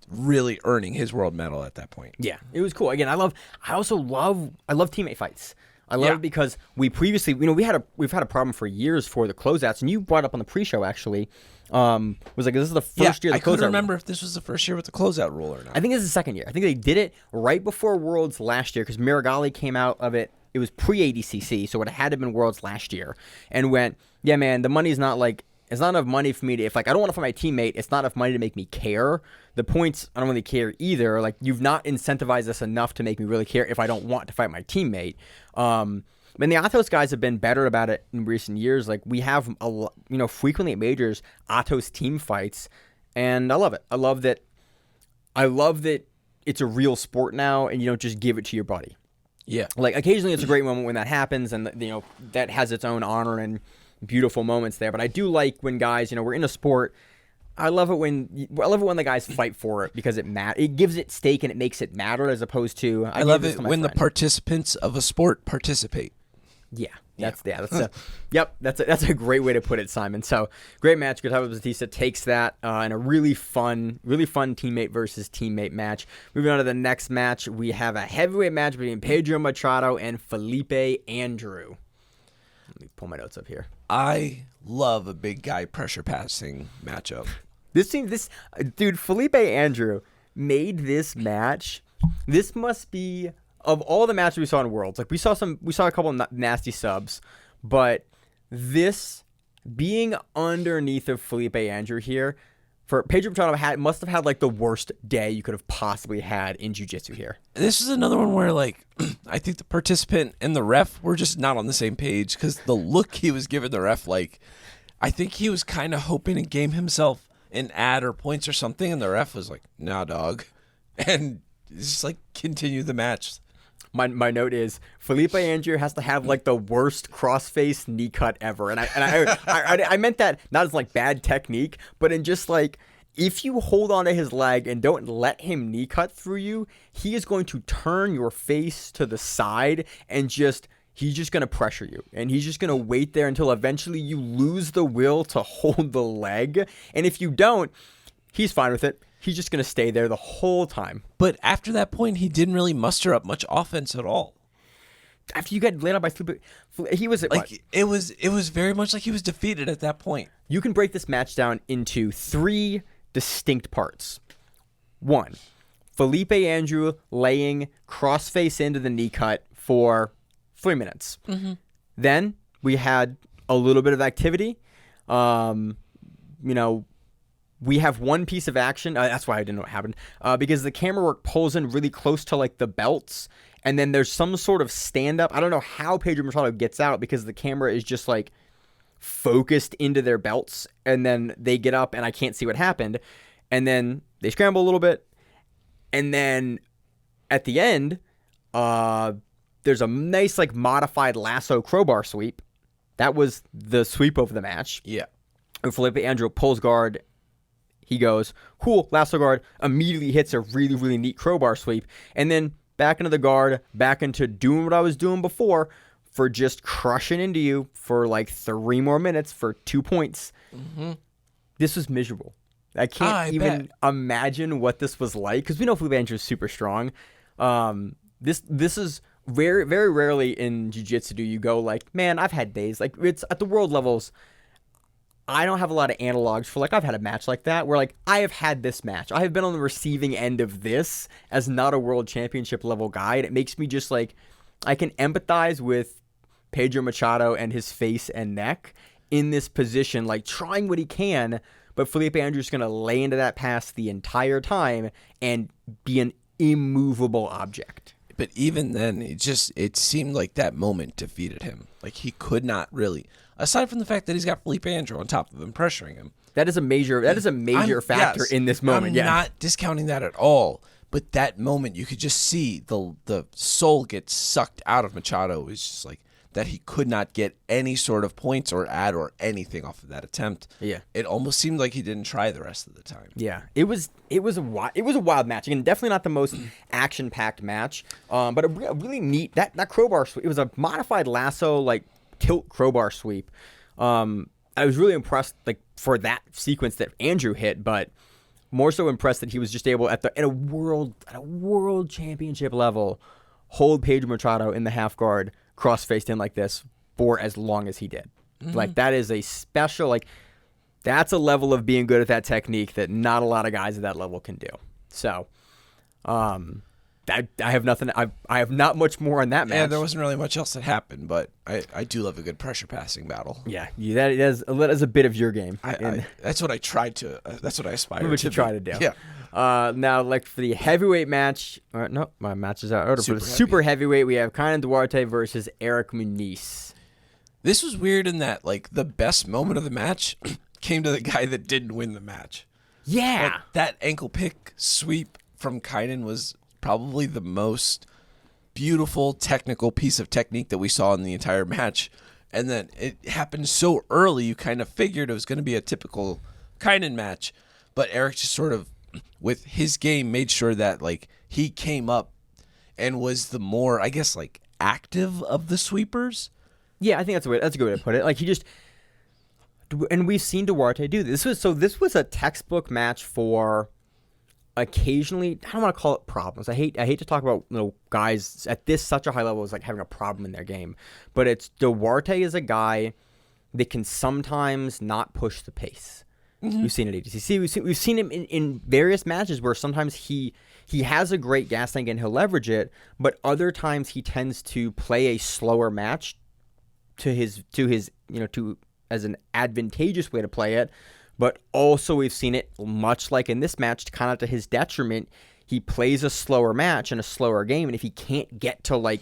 really earning his world medal at that point. Yeah, it was cool. Again, I love teammate fights. I love it because we previously, we've had a problem for years for the closeouts, and you brought up on the pre-show actually, was like, this is the first year. I couldn't remember if this was the first year with the closeout rule or not. I think this is the second year. I think they did it right before Worlds last year because Miragali came out of it. It was pre-ADCC, so it had to have been Worlds last year, and went, yeah, man, the money's not like, it's not enough money for me to, if like I don't want to fight my teammate, it's not enough money to make me care. The points, I don't really care either. Like, you've not incentivized us enough to make me really care if I don't want to fight my teammate. And the Atos guys have been better about it in recent years. Like, we have frequently at majors Atos team fights, and I love it. I love that it's a real sport now, and you don't just give it to your buddy. Yeah. Like, occasionally it's a great moment when that happens, and that has its own honor and beautiful moments there. But I do like when guys, we're in a sport. I love it when the guys fight for it because it gives it stake and it makes it matter, as opposed to I love it when the participants of a sport participate. That's a great way to put it, Simon. So great match. Gustavo Batista takes that in a really fun teammate versus teammate match. Moving on to the next match, we have a heavyweight match between Pedro Machado and Felipe Andrew. Let me pull my notes up here. I love a big guy pressure passing matchup. Felipe Andrew made this match. This must be, of all the matches we saw in Worlds, like we saw a couple of nasty subs, but this being underneath of Felipe Andrew here, for Pedro Machado must have had like the worst day you could have possibly had in jiu-jitsu here. This is another one where, like, I think the participant and the ref were just not on the same page, because the look he was giving the ref, like, I think he was kind of hoping to game himself an ad or points or something, and the ref was like, "Nah, dog," and just like continue the match. My note is Felipe Andrew has to have like the worst crossface knee cut ever, and I meant that not as like bad technique, but in just like, if you hold onto his leg and don't let him knee cut through you, he is going to turn your face to the side and just he's just going to pressure you. And he's just going to wait there until eventually you lose the will to hold the leg. And if you don't, he's fine with it. He's just going to stay there the whole time. But after that point, he didn't really muster up much offense at all. After you get laid out by Felipe, he was at Like what? it was very much like he was defeated at that point. You can break this match down into 3 distinct parts. 1, Felipe Andrew laying cross-face into the knee cut for 3 minutes. Mm-hmm. Then we had a little bit of activity. We have one piece of action. That's why I didn't know what happened. Because the camera work pulls in really close to like the belts. And then there's some sort of stand-up. I don't know how Pedro Machado gets out because the camera is just like focused into their belts. And then they get up and I can't see what happened. And then they scramble a little bit. And then at the end, there's a nice like modified lasso crowbar sweep. That was the sweep of the match. Yeah. And Felipe Andrew pulls guard. He goes, cool, lasso guard, immediately hits a really, really neat crowbar sweep. And then back into the guard, back into doing what I was doing before for just crushing into you for like 3 more minutes for 2 points. Mm-hmm. This was miserable. I can't even imagine what this was like because we know Felipe Andrew is super strong. This is very, very rarely in jiu-jitsu do you go like, man, I've had days. Like it's at the world levels, I don't have a lot of analogs for like I've had a match like that where like I have had this match. I have been on the receiving end of this as not a world championship level guy. And it makes me just like I can empathize with Pedro Machado and his face and neck in this position, like trying what he can, but Felipe Andrew's going to lay into that pass the entire time and be an immovable object. But even then, it seemed like that moment defeated him. Like he could not really, aside from the fact that he's got Felipe Andrew on top of him pressuring him. That is a major factor in this moment. I'm not discounting that at all. But that moment, you could just see the soul get sucked out of Machado. It's just like that he could not get any sort of points or add or anything off of that attempt. Yeah. It almost seemed like he didn't try the rest of the time. Yeah. It was a wild match. Again, definitely not the most action-packed match. But a really neat that crowbar sweep. It was a modified lasso like tilt crowbar sweep. I was really impressed like for that sequence that Andrew hit, but more so impressed that he was just able at a world championship level hold Pedro Machado in the half guard, cross-faced in like this for as long as he did. Mm-hmm. Like that is a special that's a level of being good at that technique that not a lot of guys at that level can do. So, I have nothing. I have not much more on that match. Yeah, there wasn't really much else that happened, but I do love a good pressure passing battle. Yeah, that is a bit of your game. That's what I tried to. That's what I aspire to. What you try to do. Yeah. Now, like for the heavyweight match, no, my match is out of order. For the Super super heavyweight, we have Kaynan Duarte versus Eric Muniz. This was weird in that like the best moment of the match came to the guy that didn't win the match. Yeah, Like, that ankle pick sweep from Kaynan was probably the most beautiful technical piece of technique that we saw in the entire match. And then it happened so early, you kind of figured it was going to be a typical Kaynan match. But Eric just sort of, with his game, made sure that like he came up and was the more, I guess, like active of the sweepers. Yeah, I think that's a good way to put it. Like he just, and we've seen Duarte do this. This was a textbook match for occasionally, I don't want to call it problems. I hate to talk about guys at this such a high level as like having a problem in their game, but it's Duarte is a guy that can sometimes not push the pace. Mm-hmm. We've seen it at ADCC. We've seen him in various matches where sometimes he has a great gas tank and he'll leverage it, but other times he tends to play a slower match to his as an advantageous way to play it. But also we've seen it much like in this match, kind of to his detriment. He plays a slower match and a slower game, and if he can't get to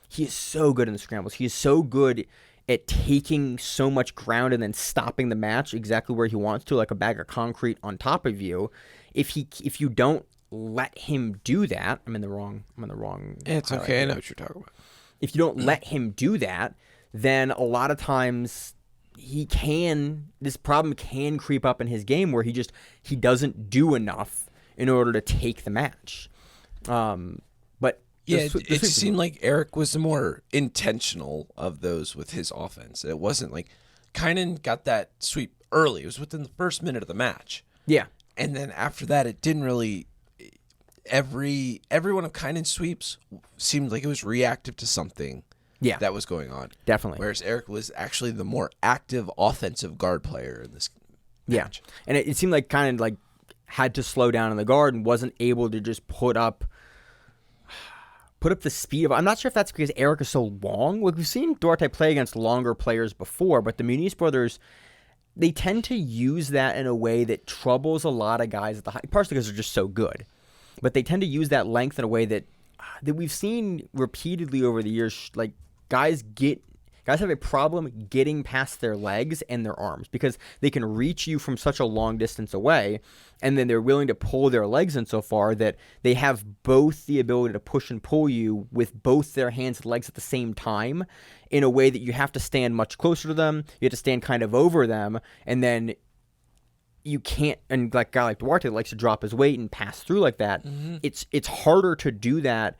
he is so good in the scrambles. He is so good at taking so much ground and then stopping the match exactly where he wants to, like a bag of concrete on top of you. If you don't let him do that, I'm in the wrong. It's okay. I know what you're talking about. If you don't let him do that, then a lot of times this problem can creep up in his game where he doesn't do enough in order to take the match. But Yeah, The it just seemed like Eric was the more intentional of those with his offense. It wasn't like Kynan got that sweep early. It was within the first minute of the match. Yeah. And then after that, it didn't really. Every one of Kynan's sweeps seemed like it was reactive to something that was going on. Definitely. Whereas Eric was actually the more active offensive guard player in this match. And it seemed like kind of like had to slow down in the guard and wasn't able to just put up the speed of. I'm not sure if that's because Eric is so long. Like, we've seen Duarte play against longer players before, but the Muniz brothers, they tend to use that in a way that troubles a lot of guys at the high, partially because they're just so good. But they tend to use that length in a way that we've seen repeatedly over the years. Like, guys have a problem getting past their legs and their arms because they can reach you from such a long distance away, and then they're willing to pull their legs in so far that they have both the ability to push and pull you with both their hands and legs at the same time in a way that you have to stand much closer to them. You have to stand kind of over them, and then you can't, and like a guy like Duarte likes to drop his weight and pass through like that. Mm-hmm. It's harder to do that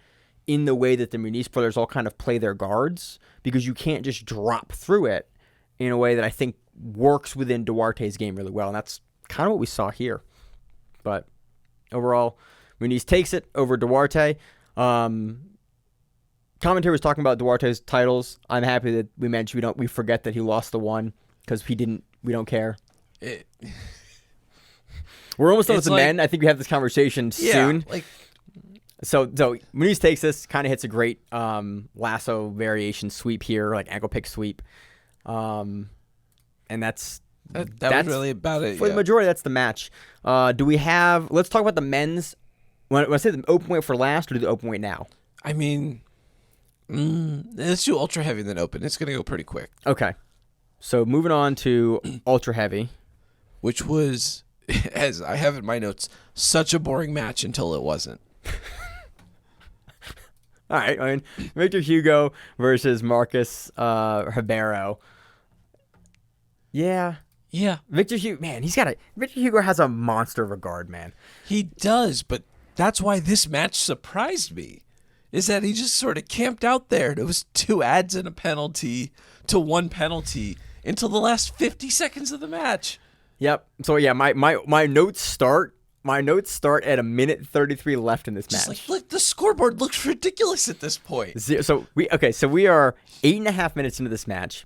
in the way that the Muniz brothers all kind of play their guards, because you can't just drop through it in a way that I think works within Duarte's game really well. And that's kind of what we saw here. But overall, Muniz takes it over Duarte. Commentary was talking about Duarte's titles. I'm happy that we mentioned we forget that he lost the one, because we don't care. We're almost done with the men. I think we have this conversation soon. So Muniz takes this, kind of hits a great lasso variation sweep here, like ankle pick sweep. And that's was really about it. For the majority, that's the match. Let's talk about the men's. When I say the open weight for last, or do the open weight now? I mean, let's do ultra heavy then open. It's going to go pretty quick. Okay. So moving on to ultra heavy. Which was, as I have in my notes, such a boring match until it wasn't. All right, I mean, Victor Hugo versus Marcus Ribeiro. Yeah. Victor Hugo has a monster of a guard, man. He does, but that's why this match surprised me. Is that he just sort of camped out there. It was 2 adds and a penalty to 1 penalty until the last 50 seconds of the match. Yep. So yeah, my notes start. My notes start at 1:33 left in this match. Just look, the scoreboard looks ridiculous at this point. So we are 8.5 minutes into this match.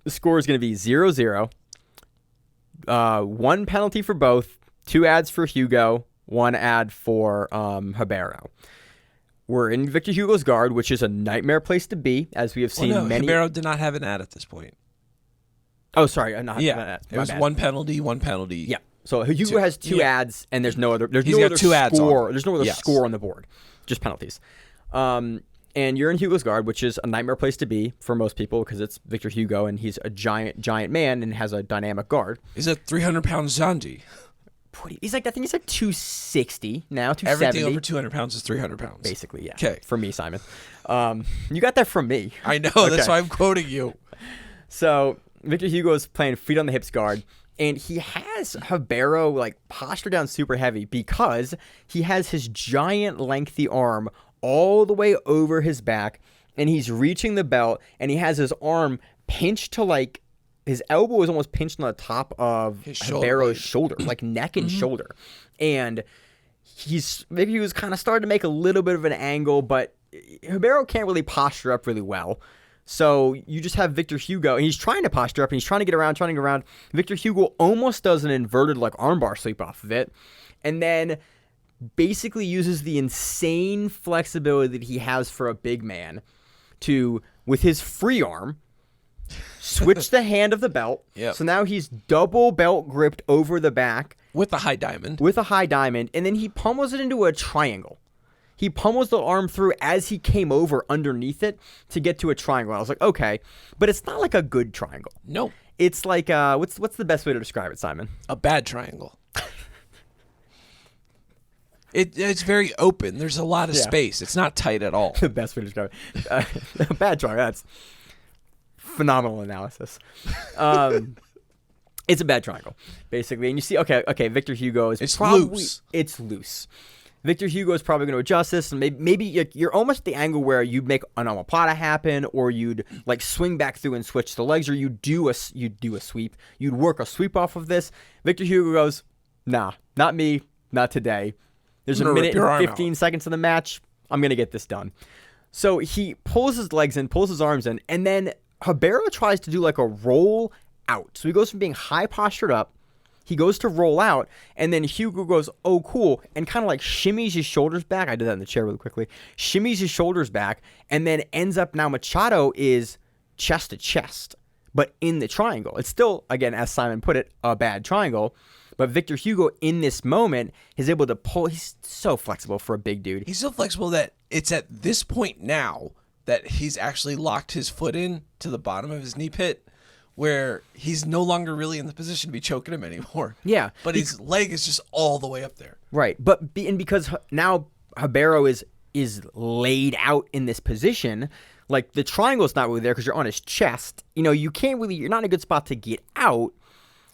The score is going to be 0-0. 1 penalty for both, 2 adds for Hugo, 1 ad for Ribeiro. We're in Victor Hugo's guard, which is a nightmare place to be, as we have seen many. Ribeiro did not have an ad at this point. Oh, sorry, it was bad. 1 penalty. Yeah. So Hugo has 2 ads, and there's no other. There's no other 2 ads score. There's no other score on the board, just penalties. And you're in Hugo's guard, which is a nightmare place to be for most people, because it's Victor Hugo, and he's a giant man and has a dynamic guard. He's a 300-pound Zanji. He's like, I think he's like 260 now, 270. Everything over 200 pounds is 300 pounds. Basically, yeah. Okay. For me, Simon. You got that from me. I know. Okay. That's why I'm quoting you. So Victor Hugo is playing feet on the hips guard, and he has Ribeiro like posture down super heavy because he has his giant lengthy arm all the way over his back, and he's reaching the belt, and he has his arm pinched to like his elbow is almost pinched on the top of Ribeiro's shoulder, like neck and shoulder. And maybe he was kind of starting to make a little bit of an angle, but Ribeiro can't really posture up really well. So you just have Victor Hugo, and he's trying to posture up, and he's trying to get around. Victor Hugo almost does an inverted like armbar sweep off of it, and then basically uses the insane flexibility that he has for a big man to, with his free arm, switch the hand of the belt. Yep. So now he's double belt gripped over the back. With a high diamond. And then he pummels it into a triangle. He pummels the arm through as he came over underneath it to get to a triangle. I was like, okay. But it's not like a good triangle. No. It's like, what's the best way to describe it, Simon? A bad triangle. It's very open. There's a lot of space. It's not tight at all. The best way to describe it. A bad triangle. That's phenomenal analysis. It's a bad triangle, basically. And you see, okay, Victor Hugo is loose. It's loose. Victor Hugo is probably going to adjust this, and maybe you're almost at the angle where you'd make an omoplata happen, or you'd like swing back through and switch the legs, or you'd do a sweep. You'd work a sweep off of this. Victor Hugo goes, nah, not me, not today. There's a minute and 15 seconds in the match. I'm going to get this done. So he pulls his legs in, pulls his arms in, and then Ribeiro tries to do like a roll out. So he goes from being high postured up, he goes to roll out, and then Hugo goes, oh, cool, and kind of like shimmies his shoulders back. I did that in the chair really quickly. Shimmies his shoulders back, and then ends up now Machado is chest to chest, but in the triangle. It's still, again, as Simon put it, a bad triangle. But Victor Hugo, in this moment, is able to pull. He's so flexible for a big dude. He's so flexible that it's at this point now that he's actually locked his foot in to the bottom of his knee pit, where he's no longer really in the position to be choking him anymore. Yeah. But his leg is just all the way up there. Right. But because now Ribeiro is laid out in this position, like the triangle's not really there because you're on his chest. You know, you're not in a good spot to get out.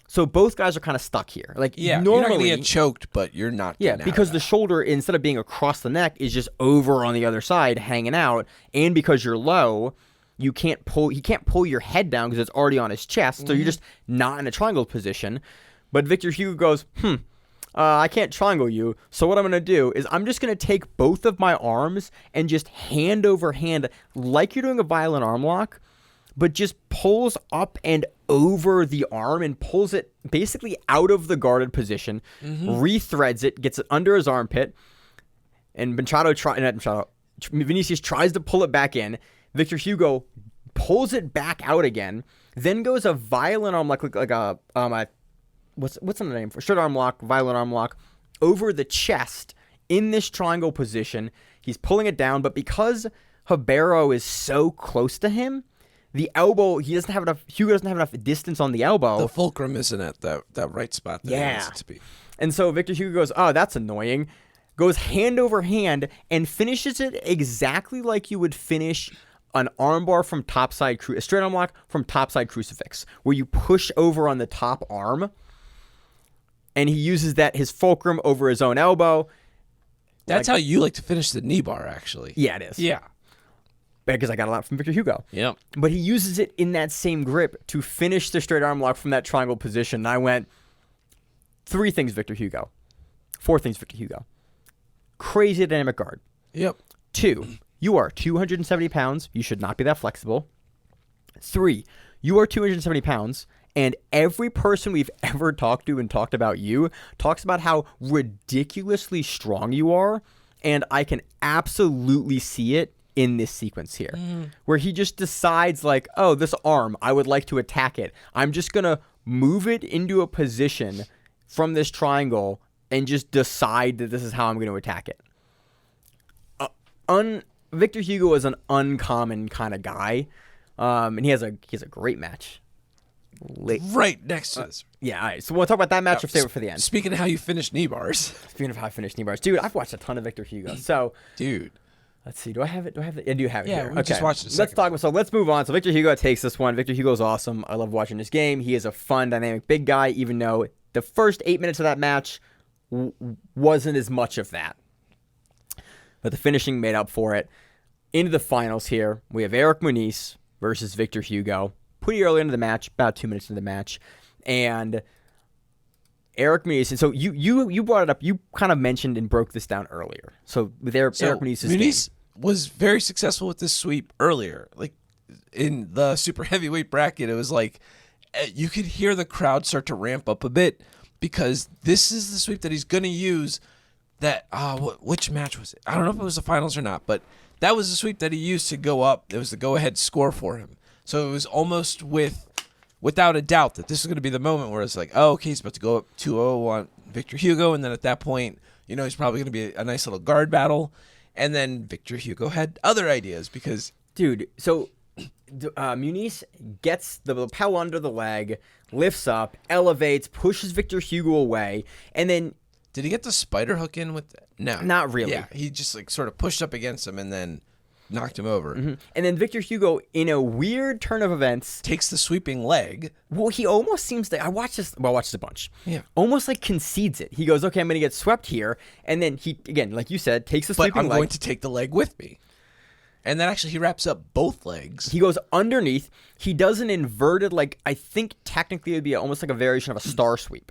So both guys are kind of stuck here. Like, Yeah, normally, you're not going to get choked, but you're not yeah, getting out because of the that. shoulder, instead of being across the neck, is just over on the other side, hanging out. And because you're low, he can't pull your head down because it's already on his chest. So you're just not in a triangle position. But Victor Hugo goes, I can't triangle you. So what I'm going to do is I'm just going to take both of my arms and just hand over hand, like you're doing a violent arm lock, but just pulls up and over the arm and pulls it basically out of the guarded position, rethreads it, gets it under his armpit, and Vinicius tries to pull it back in. Victor Hugo pulls it back out again, then goes a violent arm, like a what's the name for short arm lock, violent arm lock, over the chest in this triangle position. He's pulling it down, but because Ribeiro is so close to him, the elbow, Hugo doesn't have enough distance on the elbow. The fulcrum isn't at that right spot that he wants it to be. And so Victor Hugo goes, oh, that's annoying. Goes hand over hand and finishes it exactly like you would finish an armbar from topside, a straight arm lock from topside crucifix, where you push over on the top arm, and he uses his fulcrum over his own elbow. That's how you like to finish the knee bar, actually. Yeah, it is. Yeah. Because I got a lot from Victor Hugo. Yep. But he uses it in that same grip to finish the straight arm lock from that triangle position. And I went, 3 things, Victor Hugo. 4 things, Victor Hugo. Crazy dynamic guard. Yep. 2, you are 270 pounds. You should not be that flexible. 3, you are 270 pounds. And every person we've ever talked to and talked about you talks about how ridiculously strong you are. And I can absolutely see it in this sequence here, where he just decides like, oh, this arm, I would like to attack it. I'm just going to move it into a position from this triangle and just decide that this is how I'm going to attack it. Victor Hugo is an uncommon kind of guy, and he has a great match. Right next to this. Yeah, all right. So we'll talk about that match or save it for the end. Speaking of how you finish knee bars. Speaking of how I finished knee bars. Dude, I've watched a ton of Victor Hugo. So, Dude. let's see. Do I have it? I do have it Yeah, here. we just watched it a Let's second. talk. So let's move on. So Victor Hugo takes this one. Victor Hugo's awesome. I love watching this game. He is a fun, dynamic, big guy, even though the first 8 minutes of that match wasn't as much of that. But the finishing made up for it. Into the finals here, we have Eric Muniz versus Victor Hugo. Pretty early into the match, about 2 minutes into the match. And Eric Muniz, and so you brought it up, you kind of mentioned and broke this down earlier. So with Eric Muniz's Muniz was very successful with this sweep earlier. Like in the super heavyweight bracket, it was like you could hear the crowd start to ramp up a bit because this is the sweep that he's going to use. That which match was it? I don't know if it was the finals or not, but that was the sweep that he used to go up. It was the go-ahead score for him. So it was almost without a doubt that this is going to be the moment where it's like, oh, okay, he's about to go up 2-0 on Victor Hugo, and then at that point, you know, he's probably going to be a nice little guard battle. And then Victor Hugo had other ideas because... Dude, so Muniz gets the lapel under the leg, lifts up, elevates, pushes Victor Hugo away, and then... Did he get the spider hook in with that? No. Not really. Yeah, he just like sort of pushed up against him and then knocked him over. And then Victor Hugo, in a weird turn of events, Takes the sweeping leg. well, he almost seems to. I watched this a bunch. Yeah. Almost like concedes it. He goes, okay, I'm going to get swept here. And then he, again, like you said, takes the But sweeping I'm leg. going to take the leg with me. And then actually he wraps up both legs. He goes underneath. He does an inverted, like, I think technically it would be almost like a variation of a star sweep.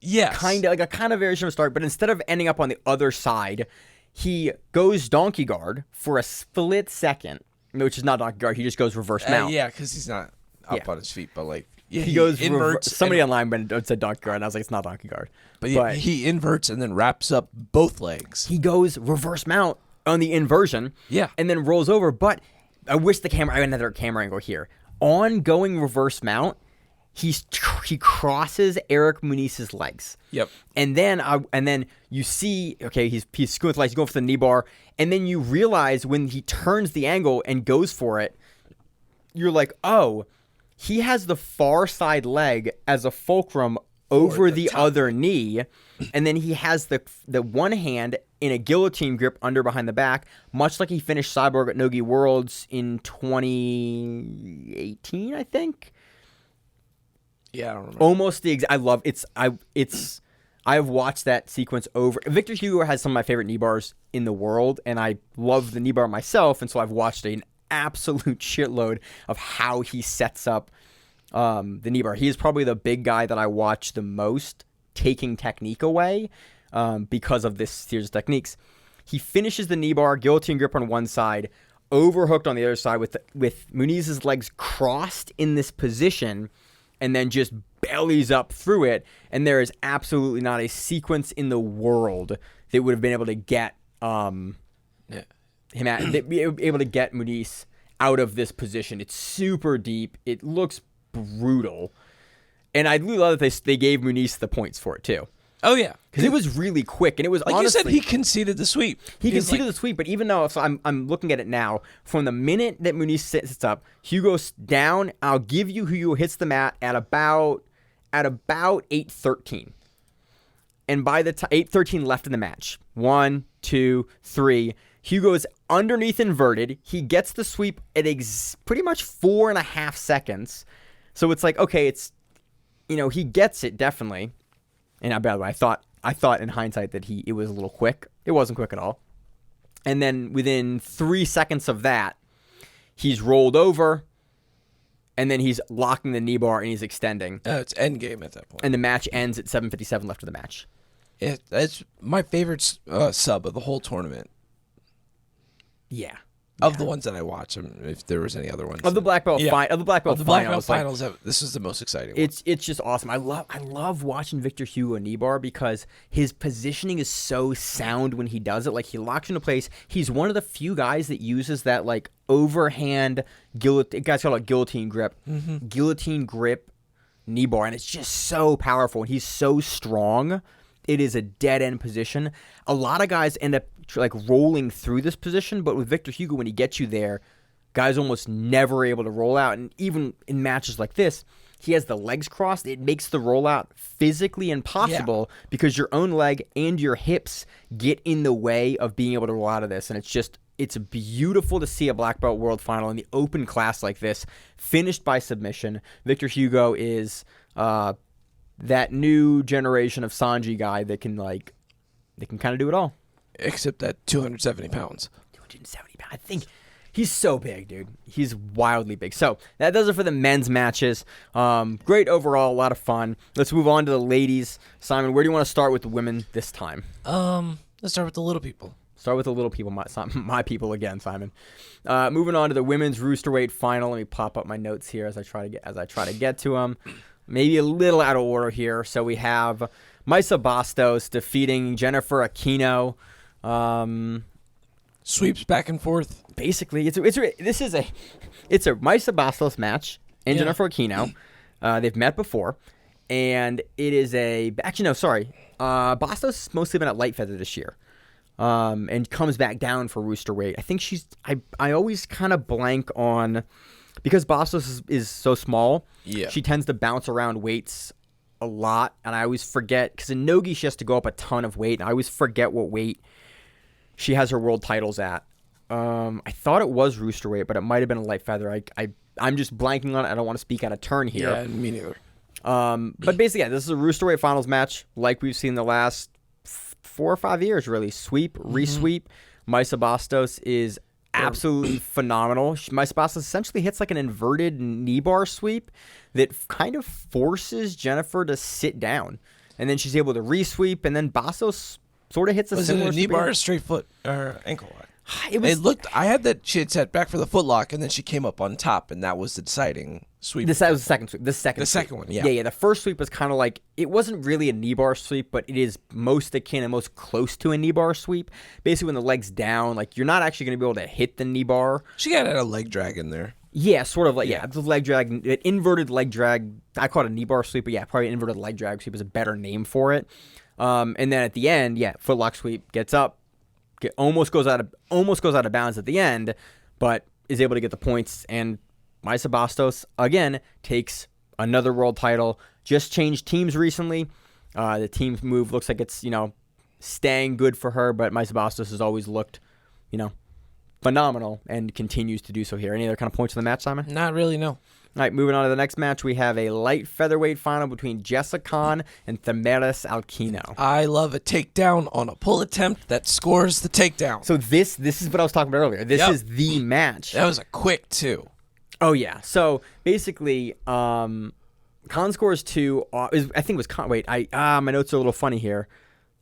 Yes. Kind of like a kind of variation of a star, but instead of ending up on the other side, he goes donkey guard for a split second, which is not donkey guard. He just goes reverse mount. Yeah, because he's not up Yeah. on his feet, but like yeah, He goes inverts. somebody online said donkey guard, and I was like, it's not donkey guard. But yeah, he inverts and then wraps up both legs. He goes reverse mount on the inversion. Yeah. And then rolls over. But I wish I had another camera angle here. On going reverse mount, he crosses Eric Muniz's legs. Yep. And then you see, okay, he's screwing with legs, he's going for the knee bar, and then you realize when he turns the angle and goes for it, you're like, oh, he has the far side leg as a fulcrum over the other knee, and then he has the one hand in a guillotine grip under behind the back, much like he finished Cyborg at Nogi Worlds in 2018, I think. Yeah, I don't remember. Almost the exact. I love I've watched that sequence over. Victor Hugo has some of my favorite knee bars in the world, and I love the knee bar myself, and so I've watched an absolute shitload of how he sets up the knee bar. He is probably the big guy that I watch the most taking technique away because of this series of techniques. He finishes the knee bar, guillotine grip on one side, overhooked on the other side with Muniz's legs crossed in this position, and then just bellies up through it. And there is absolutely not a sequence in the world that would have been able to get him able to get Muniz out of this position. It's super deep. It looks brutal. And I really love that they gave Muniz the points for it too. Oh yeah, Because it was really quick, and it was like honestly, you said, he conceded the sweep. he conceded the sweep, but even though I'm looking at it now, from the minute that Muniz sits up, Hugo's down. I'll give you Hugo hits the mat at about 8:13, and by the time 8:13 left in the match, 1, 2, 3, Hugo's underneath inverted. He gets the sweep at pretty much 4.5 seconds. So it's like, okay, it's he gets it definitely. And by the way, I thought in hindsight that it was a little quick. It wasn't quick at all. And then within 3 seconds of that, he's rolled over, and then he's locking the knee bar and he's extending. It's end game at that point. And the match ends at 7:57 left of the match. It's my favorite sub of the whole tournament. Yeah. Of the ones that I watch, if there was any other ones. Of the black belt finals, this is the most exciting one. It's just awesome. I love watching Victor Hugo knee bar because his positioning is so sound when he does it. Like, he locks into place. He's one of the few guys that uses that like overhand guys call it guillotine grip. Guillotine grip knee bar, and it's just so powerful, and he's so strong. It is a dead end position. A lot of guys end up like rolling through this position, but with Victor Hugo, when he gets you there, guys almost never able to roll out. And even in matches like this, he has the legs crossed. It makes the rollout physically impossible because your own leg and your hips get in the way of being able to roll out of this. And it's beautiful to see a black belt world final in the open class like this, finished by submission. Victor Hugo is that new generation of Sanji guy that can kind of do it all. Except at 270 pounds. 270 pounds. I think he's so big, dude. He's wildly big. So that does it for the men's matches. Great overall, a lot of fun. Let's move on to the ladies. Simon, where do you want to start with the women this time? Let's start with the little people. Start with the little people, my people again, Simon. Moving on to the women's roosterweight final. Let me pop up my notes here as I try to get to them. Maybe a little out of order here. So we have Maisa Bastos defeating Jennifer Aquino. Sweeps back and forth. Basically, it's a Maisa Bastos match and Jennifer Aquino. They've met before, and it is Bastos has mostly been at light feather this year, and comes back down for roosterweight. I think I always kind of blank on, because Bastos is so small. Yeah, she tends to bounce around weights a lot, and I always forget, because in Nogi she has to go up a ton of weight, and I always forget what weight she has her world titles at. I thought it was rooster weight, but it might have been a light feather. I'm just blanking on it. I don't want to speak out of turn here. Yeah, me neither. But basically, yeah, this is a rooster weight finals match like we've seen the last 4 or 5 years, really. Sweep, re-sweep. Maisa Bastos is absolutely phenomenal. Maisa Bastos essentially hits like an inverted knee bar sweep that kind of forces Jennifer to sit down. And then she's able to re-sweep, and then Bastos sort of hits a similar Was it a knee sweep. bar or straight foot or ankle lock? It looked. I had that she had set back for the foot lock, and then she came up on top, and that was the deciding sweep. That was the second sweep. The second one, yeah. Yeah. The first sweep was kind of like, it wasn't really a knee bar sweep, but it is most akin and most close to a knee bar sweep. Basically, when the leg's down, like you're not actually going to be able to hit the knee bar. She got a leg drag in there. Yeah, sort of like, the leg drag, inverted leg drag. I call it a knee bar sweep, but yeah, probably inverted leg drag sweep is a better name for it. And then at the end, foot lock sweep, gets up, almost goes out of bounds at the end, but is able to get the points. And Maisa Bastos again takes another world title. Just changed teams recently. The team's move looks like it's staying good for her, but Maisa Bastos has always looked phenomenal and continues to do so here. Any other kind of points in the match, Simon? Not really, no. All right, moving on to the next match, we have a light featherweight final between Jessica Khan and Thamaris Alkino. I love a takedown on a pull attempt that scores the takedown. So this is what I was talking about earlier. This is the match. That was a quick 2. Oh, yeah. So basically, Khan scores 2. I think it was Khan. Wait, my notes are a little funny here.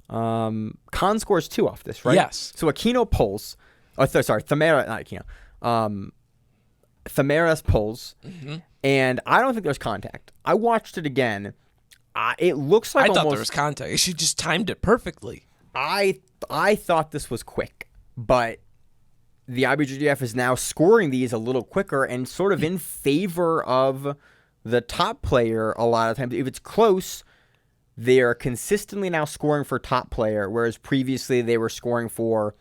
Khan scores 2 off this, right? Yes. So Aquino pulls. Oh, sorry, Thamaris, not Aquino. Thamaris pulls, and I don't think there's contact. I watched it again. It looks like I thought there was contact. She just timed it perfectly. I thought this was quick, but the IBJJF is now scoring these a little quicker and sort of in favor of the top player a lot of times. If it's close, they are consistently now scoring for top player, whereas previously they were scoring for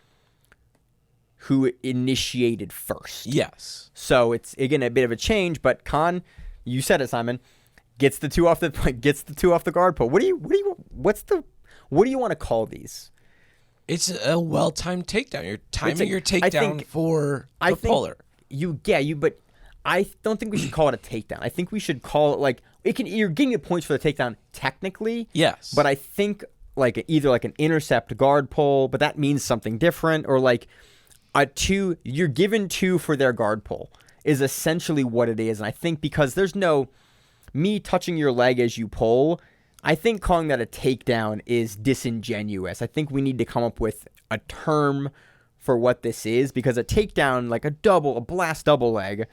who initiated first. Yes. So it's again a bit of a change, but Khan, you said it, Simon, gets the 2 off the guard pole. What do you want to call these? It's a well-timed takedown. You're timing your takedown for the puller. But I don't think we should call it a takedown. I think we should call it like you're getting the points for the takedown technically. Yes. But I think like either like an intercept guard pull, but that means something different, or like a 2, you're given 2 for their guard pull is essentially what it is. And I think because there's no me touching your leg as you pull, I think calling that a takedown is disingenuous. I think we need to come up with a term for what this is, because a takedown, like a blast double leg,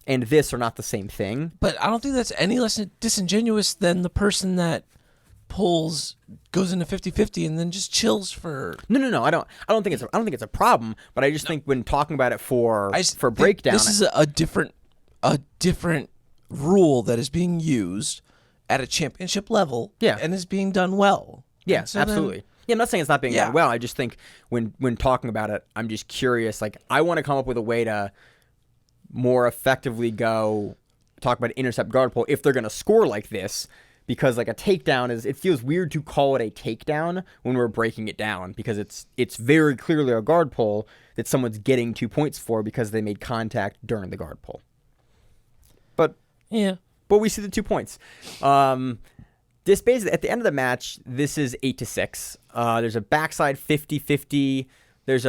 and this are not the same thing. But I don't think that's any less disingenuous than the person that goes into 50-50 and then just chills for. No. I don't think it's a problem. But I just think when talking about it for breakdown, this is a different rule that is being used at a championship level. Yeah. And is being done well. Yeah, so absolutely. I'm not saying it's not being done well. I just think when talking about it, I'm just curious. Like, I want to come up with a way to more effectively talk about intercept guard pull if they're going to score like this. Because like a takedown it feels weird to call it a takedown when we're breaking it down, because it's very clearly a guard pull that someone's getting 2 points for because they made contact during the guard pull. But we see the 2 points. This basically at the end of the match, this is 8-6. There's a backside 50-50. There's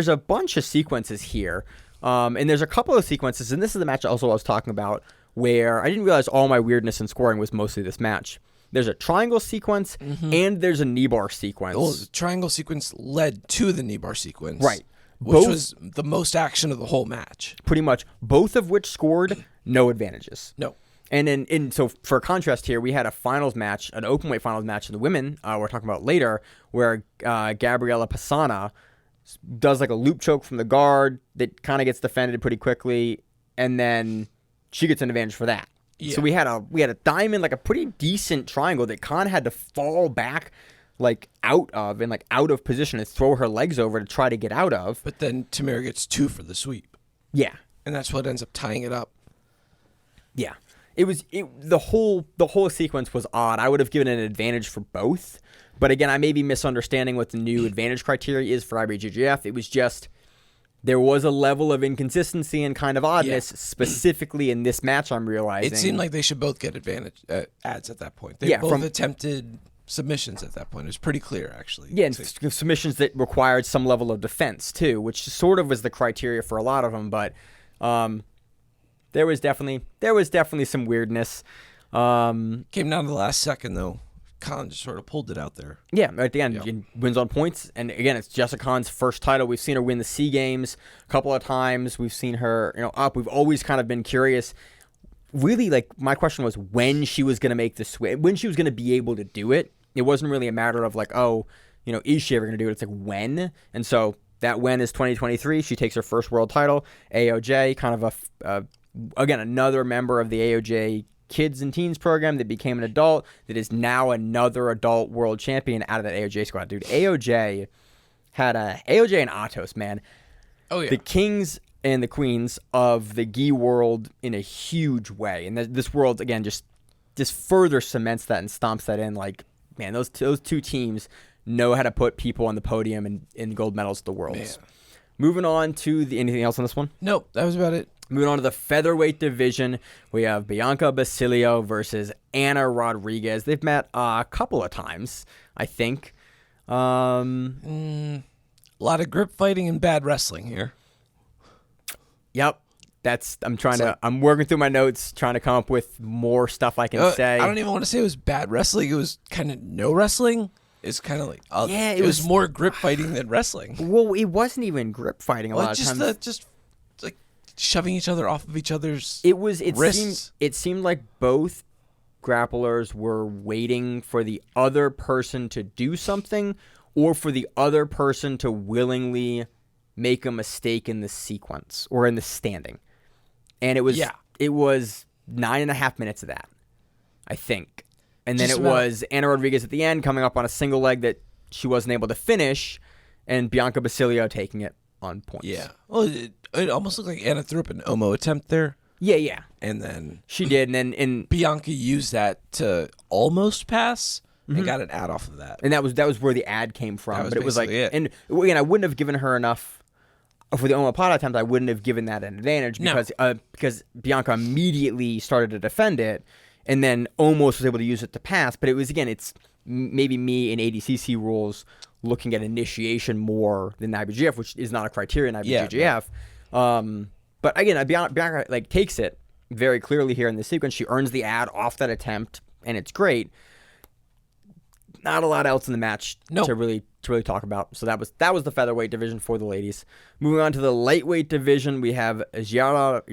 a bunch of sequences here, and there's a couple of sequences, and this is the match also I was talking about, where I didn't realize all my weirdness in scoring was mostly this match. There's a triangle sequence, and there's a knee bar sequence. Well, the triangle sequence led to the knee bar sequence. Right. Which was the most action of the whole match. Pretty much. Both of which scored no advantages. No. And so for contrast here, we had a finals match, an open weight finals match in the women, we're talking about later, where Gabriela Pisana does like a loop choke from the guard that kind of gets defended pretty quickly, and then she gets an advantage for that. Yeah. So we had a diamond, like a pretty decent triangle that Khan had to fall back like out of position and throw her legs over to try to get out of. But then Tamira gets 2 for the sweep. Yeah. And that's what ends up tying it up. Yeah. The whole sequence was odd. I would have given an advantage for both. But again, I may be misunderstanding what the new advantage criteria is for IBJJF. It was just there was a level of inconsistency and kind of oddness specifically in this match, I'm realizing. It seemed like they should both get advantage ads at that point. They both attempted submissions at that point. It was pretty clear, actually. Yeah, and submissions that required some level of defense, too, which sort of was the criteria for a lot of them. But there was definitely some weirdness. Came down to the last second, though. Khan just sort of pulled it out there. Yeah, at the end, she wins on points. And again, it's Jessica Khan's first title. We've seen her win the SEA Games a couple of times. We've seen her, up. We've always kind of been curious. Really, like, my question was when she was going to make the switch, when she was going to be able to do it. It wasn't really a matter of like, is she ever going to do it? It's like when. And so that when is 2023. She takes her first world title. AOJ, kind of again, another member of the AOJ kids and teens program that became an adult that is now another adult world champion out of that AOJ squad. Dude, AOJ and Atos, man. Oh, yeah. The kings and the queens of the gi world in a huge way. And this world, again, just further cements that and stomps that in. Like, man, those two teams know how to put people on the podium and in gold medals at the Worlds. Man. Moving on to anything else on this one? Nope, that was about it. Moving on to the featherweight division, we have Bianca Basilio versus Anna Rodriguez. They've met a couple of times, I think. A lot of grip fighting and bad wrestling here. Yep. I'm working through my notes, trying to come up with more stuff I can say. I don't even want to say it was bad wrestling. It was kind of no wrestling. It's kind of like, it was more grip fighting than wrestling. Well, it wasn't even grip fighting a lot of times. Just like shoving each other off of each other's wrists. It seemed like both grapplers were waiting for the other person to do something or for the other person to willingly make a mistake in the sequence or in the standing. And it was 9.5 minutes of that, I think. And then it was Anna Rodriguez at the end coming up on a single leg that she wasn't able to finish, and Bianca Basilio taking it on points. Yeah. Well, it almost looked like Anna threw up an Omo attempt there. Yeah. And then she did, and then Bianca used that to almost pass and got an ad off of that. And that was where the ad came from. But it was like, and again, I wouldn't have given her enough for the Omoplata attempt. I wouldn't have given that an advantage because Bianca immediately started to defend it. And then almost was able to use it to pass. But it was, again, it's maybe me in ADCC rules looking at initiation more than IBJJF, which is not a criteria in IBJJF. But again, Bianca takes it very clearly here in the sequence. She earns the ad off that attempt, and it's great. Not a lot else in the match to really talk about. So that was the featherweight division for the ladies. Moving on to the lightweight division, we have Jarina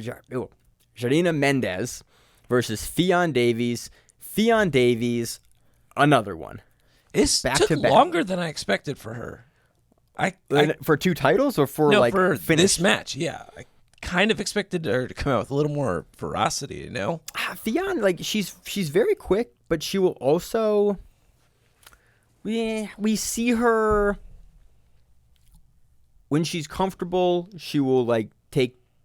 Mendez versus Fionn Davies. Fionn Davies, another one. It took longer than I expected for her. For two titles or for for finish? This match, yeah. I kind of expected her to come out with a little more ferocity, Fionn, she's very quick, but she will also... We see her... When she's comfortable, she will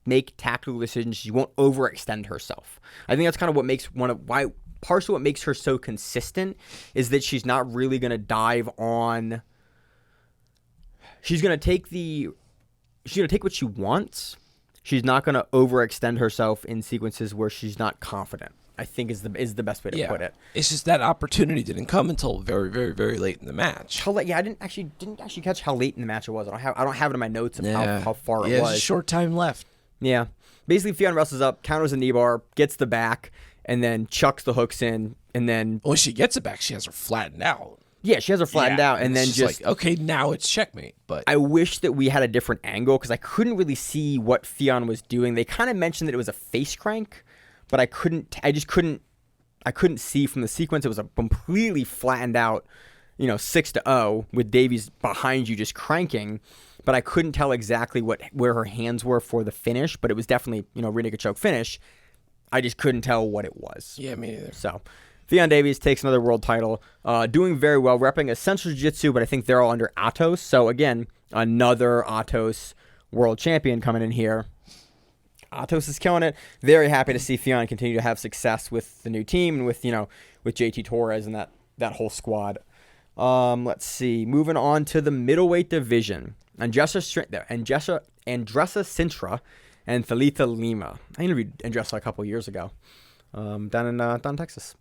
make tactical decisions. She won't overextend herself. I think that's kind of what makes partially what makes her so consistent is that she's not really going to dive on. She's going to take what she wants. She's not going to overextend herself in sequences where she's not confident. I think is the best way to put it. It's just that opportunity didn't come until very, very, very late in the match. I didn't actually catch how late in the match it was. I don't have it in my notes of how far it was. There's a short time left. Yeah. Basically, Fionn wrestles up, counters a knee bar, gets the back, and then chucks the hooks in, and then... When she gets it back, she has her flattened out. Yeah, she has her flattened out, and then just... okay, now it's checkmate, but... I wish that we had a different angle, because I couldn't really see what Fionn was doing. They kind of mentioned that it was a face crank, but I couldn't see from the sequence. It was a completely flattened out, 6-0, with Davies behind you just cranking. But I couldn't tell exactly where her hands were for the finish, but it was definitely, rear naked choke finish. I just couldn't tell what it was. Yeah, me neither. So, Fionn Davies takes another world title, doing very well, repping Essential Jiu-Jitsu, but I think they're all under Atos. So, again, another Atos world champion coming in here. Atos is killing it. Very happy to see Fionn continue to have success with the new team and with JT Torres and that whole squad. Let's see. Moving on to the middleweight division. Angessa Andressa Sintra and Thalita Lima. I interviewed Andressa a couple years ago down in Texas.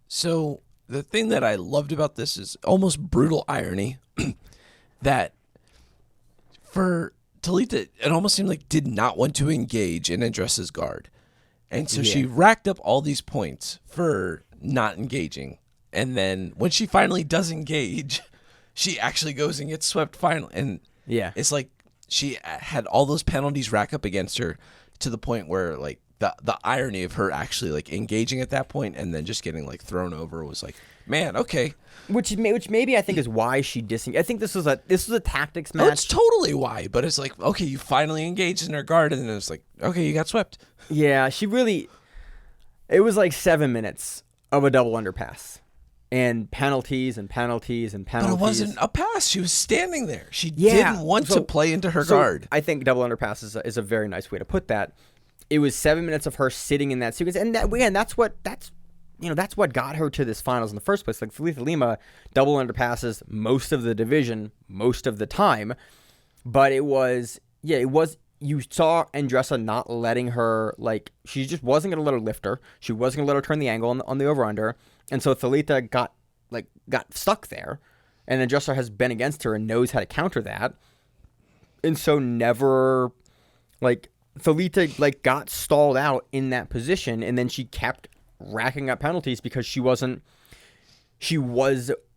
So the thing that I loved about this is almost brutal irony that for Thalita, it almost seemed like did not want to engage in Andressa's guard. And so she racked up all these points for not engaging. And then when she finally does engage, she actually goes and gets swept finally. And it's like she had all those penalties rack up against her to the point where like the irony of her actually like engaging at that point and then just getting like thrown over was like, man, okay. Which maybe I think is why she disengaged. I think this was a tactics match. Oh, it's totally why, but it's like, okay, you finally engaged in her guard, and then it's like, okay, you got swept. Yeah, it was like 7 minutes of a double underpass. And penalties and penalties and penalties. But it wasn't a pass. She was standing there. She didn't want to play into her guard. I think double underpass is a very nice way to put that. It was 7 minutes of her sitting in that sequence, and that's what got her to this finals in the first place. Like Thalita Lima double underpasses most of the division most of the time, but it was you saw Andressa not letting her, like, she just wasn't going to let her lift her. She wasn't going to let her turn the angle on the over-under. And so Thalita got stuck there. And Andressa has been against her and knows how to counter that. And so never, Thalita, got stalled out in that position. And then she kept racking up penalties because she was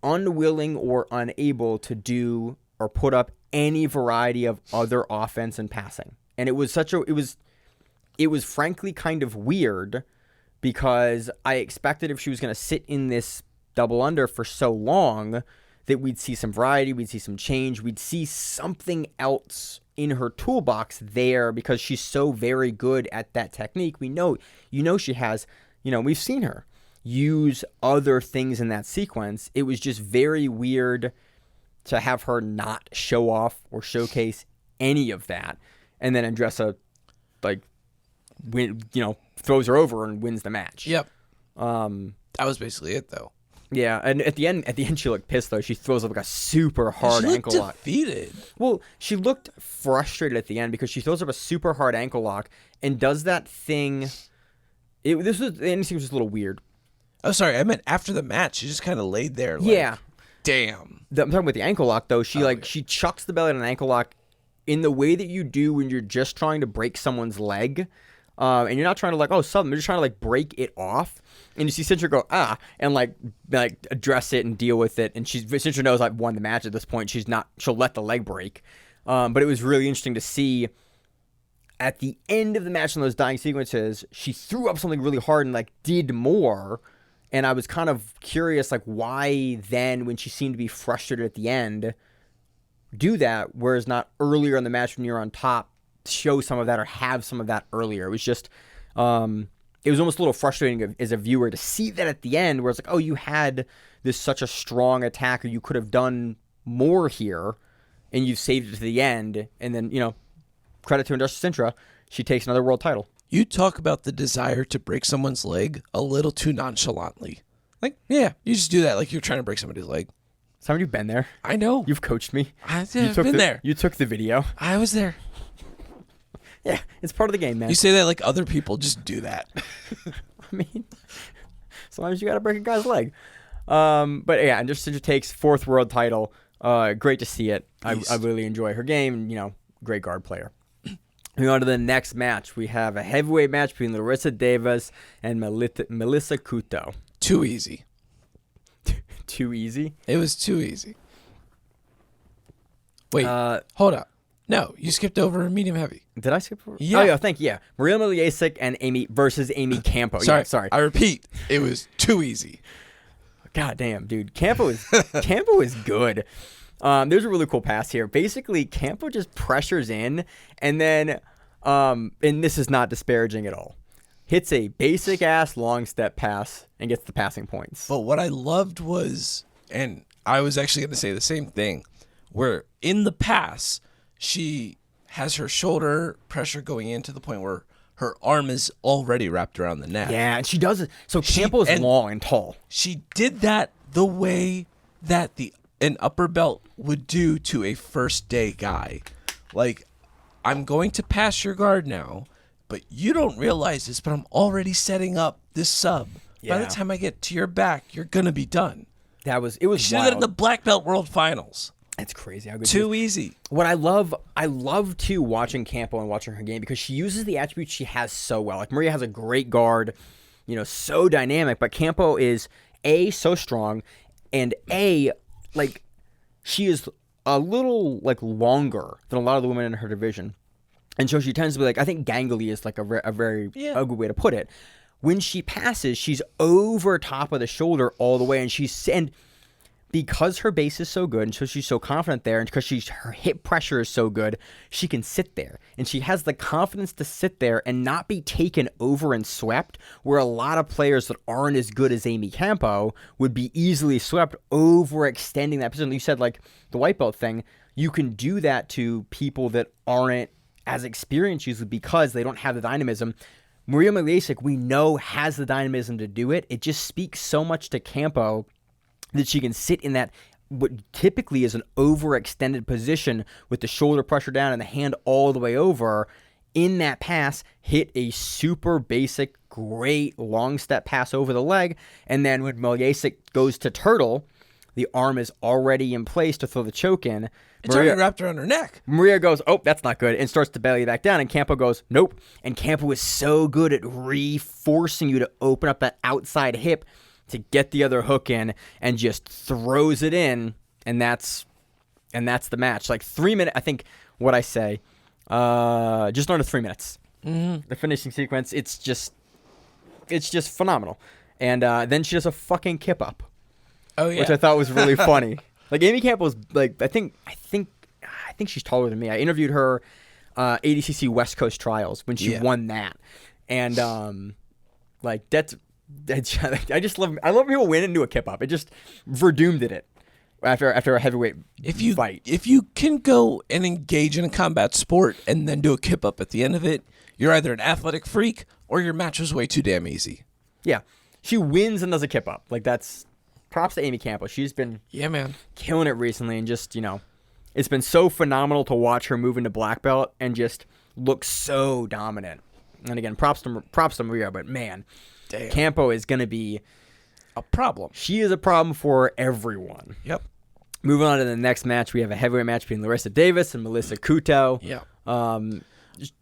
unwilling or unable to do or put up any variety of other offense and passing. And it was it was frankly kind of weird because I expected if she was going to sit in this double under for so long that we'd see some variety, we'd see some change, we'd see something else in her toolbox there because she's so very good at that technique. We know, she has, we've seen her use other things in that sequence. It was just very weird to have her not show off or showcase any of that. And then Andressa, throws her over and wins the match. Yep. That was basically it, though. Yeah, and at the end, she looked pissed, though. She throws up a super hard ankle lock. Defeated. Well, she looked frustrated at the end because she throws up a super hard ankle lock and does that thing. The end sequence was a little weird. Oh, sorry. I meant after the match. She just kind of laid there. Yeah. Damn. I'm talking about the ankle lock, though. She chucks the belly on an ankle lock in the way that you do when you're just trying to break someone's leg. And you're not trying to you're just trying to break it off. And you see Sintra go, and address it and deal with it. And Sintra knows I've won the match at this point. She'll let the leg break. But it was really interesting to see at the end of the match in those dying sequences, she threw up something really hard and did more. And I was kind of curious, why then, when she seemed to be frustrated at the end, do that, whereas not earlier in the match when you're on top, show some of that or have some of that earlier. It was just, it was almost a little frustrating as a viewer to see that at the end, where it's you had such a strong attack, or you could have done more here, and you saved it to the end, and then, credit to Andressa Sintra, she takes another world title. You talk about the desire to break someone's leg a little too nonchalantly. You just do that you're trying to break somebody's leg. Simon, you've been there. I know. You've coached me. I've been there. You took the video. I was there. Yeah, it's part of the game, man. You say that other people just do that. I mean, sometimes you got to break a guy's leg. But yeah, Andressa Sintra takes fourth world title. Great to see it. I really enjoy her game. Great guard player. Moving on to the next match, we have a heavyweight match between Larissa Davis and Melissa Couto. Too easy. Too easy? It was too easy. Wait, hold up. No, you skipped over medium heavy. Did I skip over? Yeah. Oh, yeah, thank you. Yeah. Maria Miliasic and Amy versus Amy Campo. Sorry. I repeat, it was too easy. God damn, dude. Campo is good. There's a really cool pass here. Basically, Campo just pressures in, and then, and this is not disparaging at all, hits a basic-ass long step pass and gets the passing points. But what I loved was, and I was actually going to say the same thing, where in the pass, she has her shoulder pressure going in to the point where her arm is already wrapped around the neck. Yeah, and she does it. So Campo is long and tall. She did that the way that an upper belt would do to a first day guy. I'm going to pass your guard now, but you don't realize this, but I'm already setting up this sub. By the Yeah. time I get to your back, you're going to be done. It was She did that in wild. the Black Belt World Finals. It's crazy how good Too easy. What I love too watching Campo and watching her game because she uses the attributes she has so well. Like Maria has a great guard, so dynamic, but Campo is A, so strong, and A, like she is a little like longer than a lot of the women in her division. And so she tends to be like, I think gangly is like a very good way to put it. When she passes, she's over top of the shoulder all the way, and because her base is so good, and so she's so confident there, and because her hip pressure is so good, she can sit there. And she has the confidence to sit there and not be taken over and swept, where a lot of players that aren't as good as Amy Campo would be easily swept, overextending that position. You said, like, the white belt thing, you can do that to people that aren't as experienced usually because they don't have the dynamism. Maria Miliasic, we know, has the dynamism to do it. It just speaks so much to Campo that she can sit in that what typically is an overextended position with the shoulder pressure down and the hand all the way over in that pass, hit a super basic, great long step pass over the leg, and then when Miliasic goes to turtle, the arm is already in place to throw the choke in. It's already wrapped around her neck. Maria goes, oh, that's not good, and starts to belly back down, and Campo goes, nope. And Campo is so good at re-forcing you to open up that outside hip to get the other hook in and just throws it in, and that's the match. Like 3 minutes, I think what I say, just under 3 minutes. Mm-hmm. The finishing sequence, it's just phenomenal. And then she does a fucking kip up. Oh yeah, which I thought was really funny. Like Amy Campbell's like I think she's taller than me. I interviewed her ADCC West Coast Trials when she won that, and like that's I love people win and do a kip up. It just Verdum did it after a heavyweight fight. If you can go and engage in a combat sport and then do a kip up at the end of it, you're either an athletic freak or your match was way too damn easy. Yeah, she wins and does a kip up. Like that's. Props to Amy Campo. She's been killing it recently, and just it's been so phenomenal to watch her move into black belt and just look so dominant. And again, props to Maria, but man, Campo is gonna be a problem. She is a problem for everyone. Yep. Moving on to the next match, we have a heavyweight match between Larissa Davis and Melissa Couto. Yeah.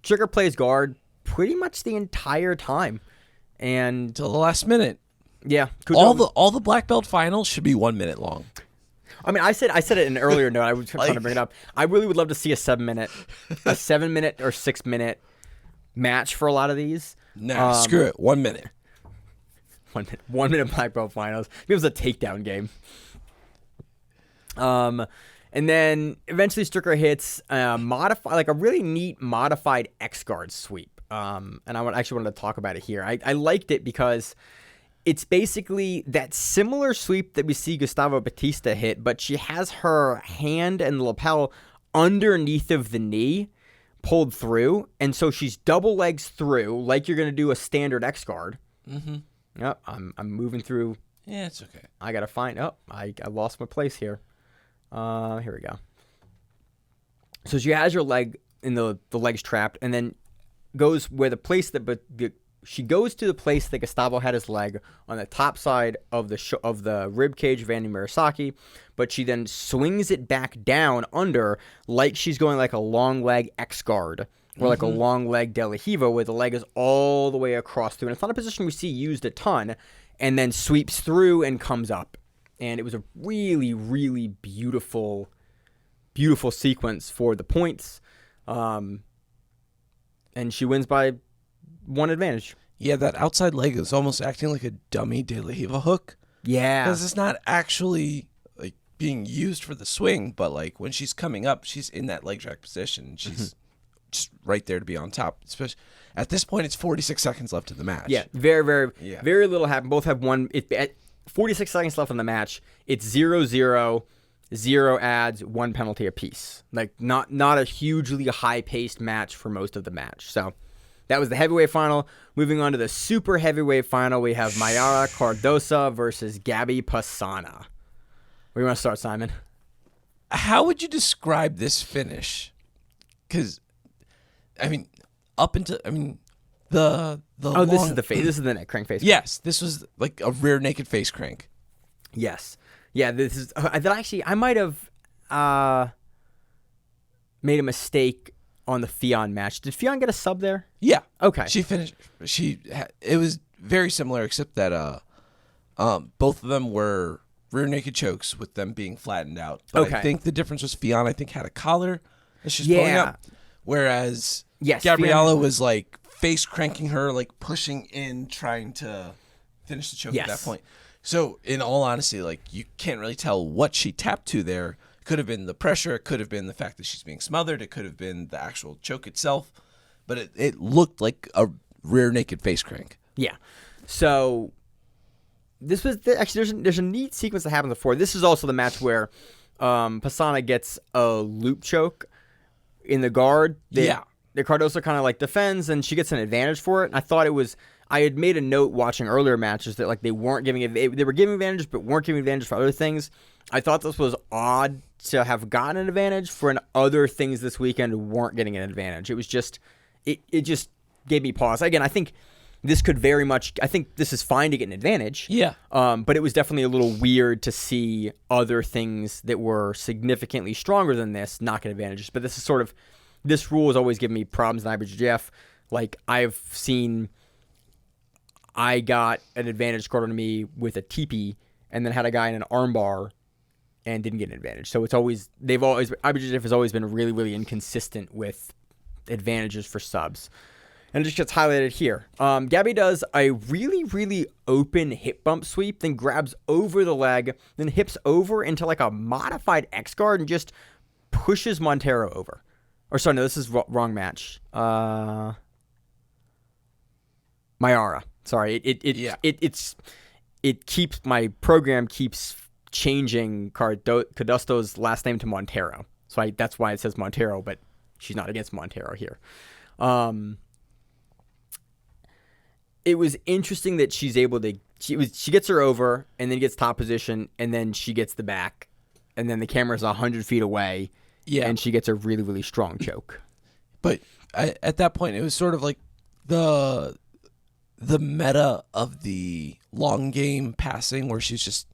Sugar plays guard pretty much the entire time, and till the last minute. Yeah, Couto, all the black belt finals should be 1 minute long. I mean, I said it in an earlier note. I was trying to bring it up. I really would love to see a 7 minute or 6 minute match for a lot of these. Nah, screw it. 1 minute. 1 minute. 1 minute black belt finals. It was a takedown game. And then eventually Stricker hits a really neat modified X guard sweep. And I actually wanted to talk about it here. I liked it because it's basically that similar sweep that we see Gustavo Batista hit, but she has her hand and the lapel underneath of the knee pulled through, and so she's double legs through like you're going to do a standard X guard. Mm-hmm. Yep, I'm moving through. Yeah, it's okay. I got to find... Oh, I lost my place here. Here we go. So she has her leg in the legs trapped, and then goes where the place that... She goes to the place that Gustavo had his leg on the top side of the rib cage of Andy Murasaki, but she then swings it back down under like she's going like a long leg X guard or like a long leg De La Hiva where the leg is all the way across through. And it's not a position we see used a ton, and then sweeps through and comes up. And it was a really, really beautiful sequence for the points. And she wins by one advantage. Yeah, that outside leg is almost acting like a dummy De La Hiva hook. Yeah. Because it's not actually like being used for the swing, but like when she's coming up, she's in that leg drag position. She's just right there to be on top. Especially at this point, it's 46 seconds left in the match. Yeah, very, very, very little happened. Both have one. At 46 seconds left in the match, it's 0-0, 0 adds, 1 penalty apiece. Like not a hugely high-paced match for most of the match. So that was the heavyweight final. Moving on to the super heavyweight final, we have Mayara Cardosa versus Gabby Pasana. Where do you want to start, Simon? How would you describe this finish? Because up into the Oh, this is the face. This is the neck crank face. Yes, this was like a rear naked face crank. Yes. Yeah, this is that actually I might have made a mistake on the Fionn match. Did Fionn get a sub there? Yeah. Okay. She finished. It was very similar, except that both of them were rear naked chokes with them being flattened out. But Okay. I think the difference was Fionn, I think, had a collar that she's pulling Yeah. up, whereas Yes, Gabriella Fionn- was like face cranking her, like pushing in, trying to finish the choke Yes. at that point. So, in all honesty, like you can't really tell what she tapped to there. Could have been the pressure. It could have been the fact that she's being smothered. It could have been the actual choke itself. But it looked like a rear naked face crank. Yeah. So this was actually there's a neat sequence that happens before. This is also the match where Pisana gets a loop choke in the guard. The Cardoso kind of like defends and she gets an advantage for it. And I thought it was. I had made a note watching earlier matches that like they weren't giving it. They were giving advantage, but weren't giving advantage for other things. I thought this was odd to have gotten an advantage for other things this weekend weren't getting an advantage. It was just it just gave me pause. Again, I think this could very much. I think this is fine to get an advantage. Yeah. But it was definitely a little weird to see other things that were significantly stronger than this not get advantages. But this is sort of this rule has always given me problems in IBJJF. Like I've seen. I got an advantage scored on me with a teepee and then had a guy in an armbar and didn't get an advantage. So IBJJF has always been really, really inconsistent with advantages for subs. And it just gets highlighted here. Gabby does a really, really open hip bump sweep, then grabs over the leg, then hips over into like a modified X guard and just pushes Montero over. Or sorry, no, this is wrong match. Mayara. Sorry, it keeps my program keeps changing Cadusto's last name to Montero, so that's why it says Montero, but she's not against Montero here. It was interesting that she's able to she gets her over and then gets top position and then she gets the back and then the camera's 100 feet away, and she gets a really, really strong choke. But at that point, it was sort of like the meta of the long game passing where she's just,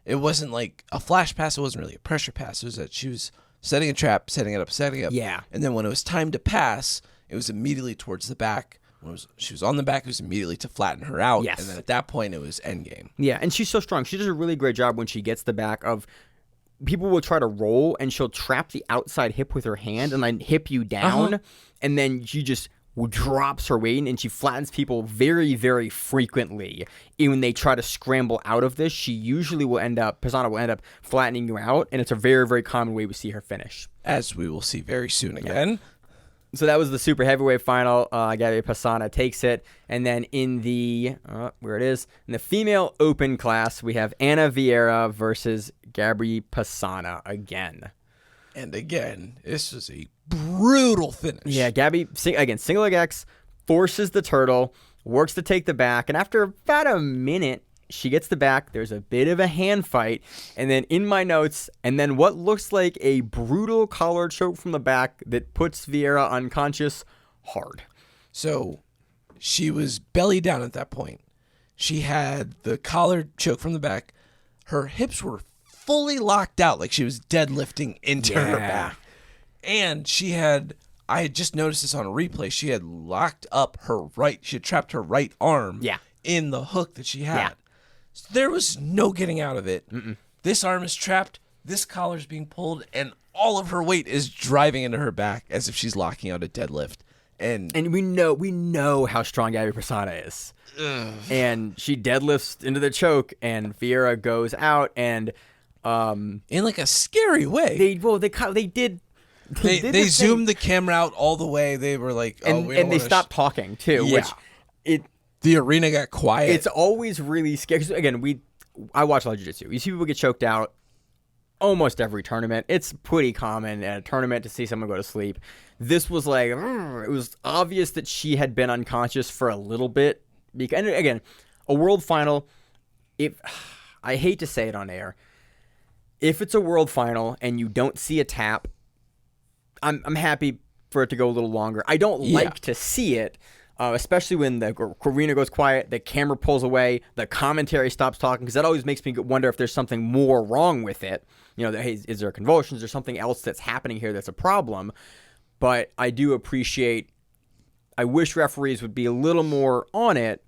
it wasn't like a flash pass. It wasn't really a pressure pass. It was that she was setting a trap, setting it up. Yeah. And then when it was time to pass, it was immediately towards the back. When she was on the back, it was immediately to flatten her out. Yes. And then at that point, it was end game. Yeah, and she's so strong. She does a really great job when she gets the back of, people will try to roll and she'll trap the outside hip with her hand and then hip you down. And then she just drops her weight and she flattens people very, very frequently. And when they try to scramble out of this, she usually Pisana will end up flattening you out, and it's a very, very common way we see her finish. As we will see very soon again. So that was the super heavyweight final. Gabby Pisana takes it. And then in the, where it is, in the female open class, we have Ana Vieira versus Gabby Pisana again. And again, this was a brutal finish. Yeah, Gabby, again, single leg X, forces the turtle, works to take the back, and after about a minute, she gets the back. There's a bit of a hand fight, and then in my notes, and then what looks like a brutal collar choke from the back that puts Vieira unconscious hard. So she was belly down at that point. She had the collar choke from the back. Her hips were fully locked out, like she was deadlifting into her back. And I had just noticed this on a replay, she had locked up she had trapped her right arm in the hook that she had. So there was no getting out of it. This arm is trapped, this collar's being pulled, and all of her weight is driving into her back as if she's locking out a deadlift. And we know how strong Gabby Pisana is. And she deadlifts into the choke, and Vieira goes out, and in like a scary way. They zoomed the camera out all the way. They were like, and they stopped talking too. Yeah. The arena got quiet. It's always really scary. 'Cause again, I watch a lot of jiu-jitsu. You see people get choked out almost every tournament. It's pretty common at a tournament to see someone go to sleep. This was like, it was obvious that she had been unconscious for a little bit. And again, a world final, I hate to say it on air, if it's a world final and you don't see a tap, I'm happy for it to go a little longer. I don't like to see it, especially when the arena goes quiet, the camera pulls away, the commentary stops talking, because that always makes me wonder if there's something more wrong with it. Hey, is there convulsions or something else that's happening here that's a problem? But I do appreciate, I wish referees would be a little more on it,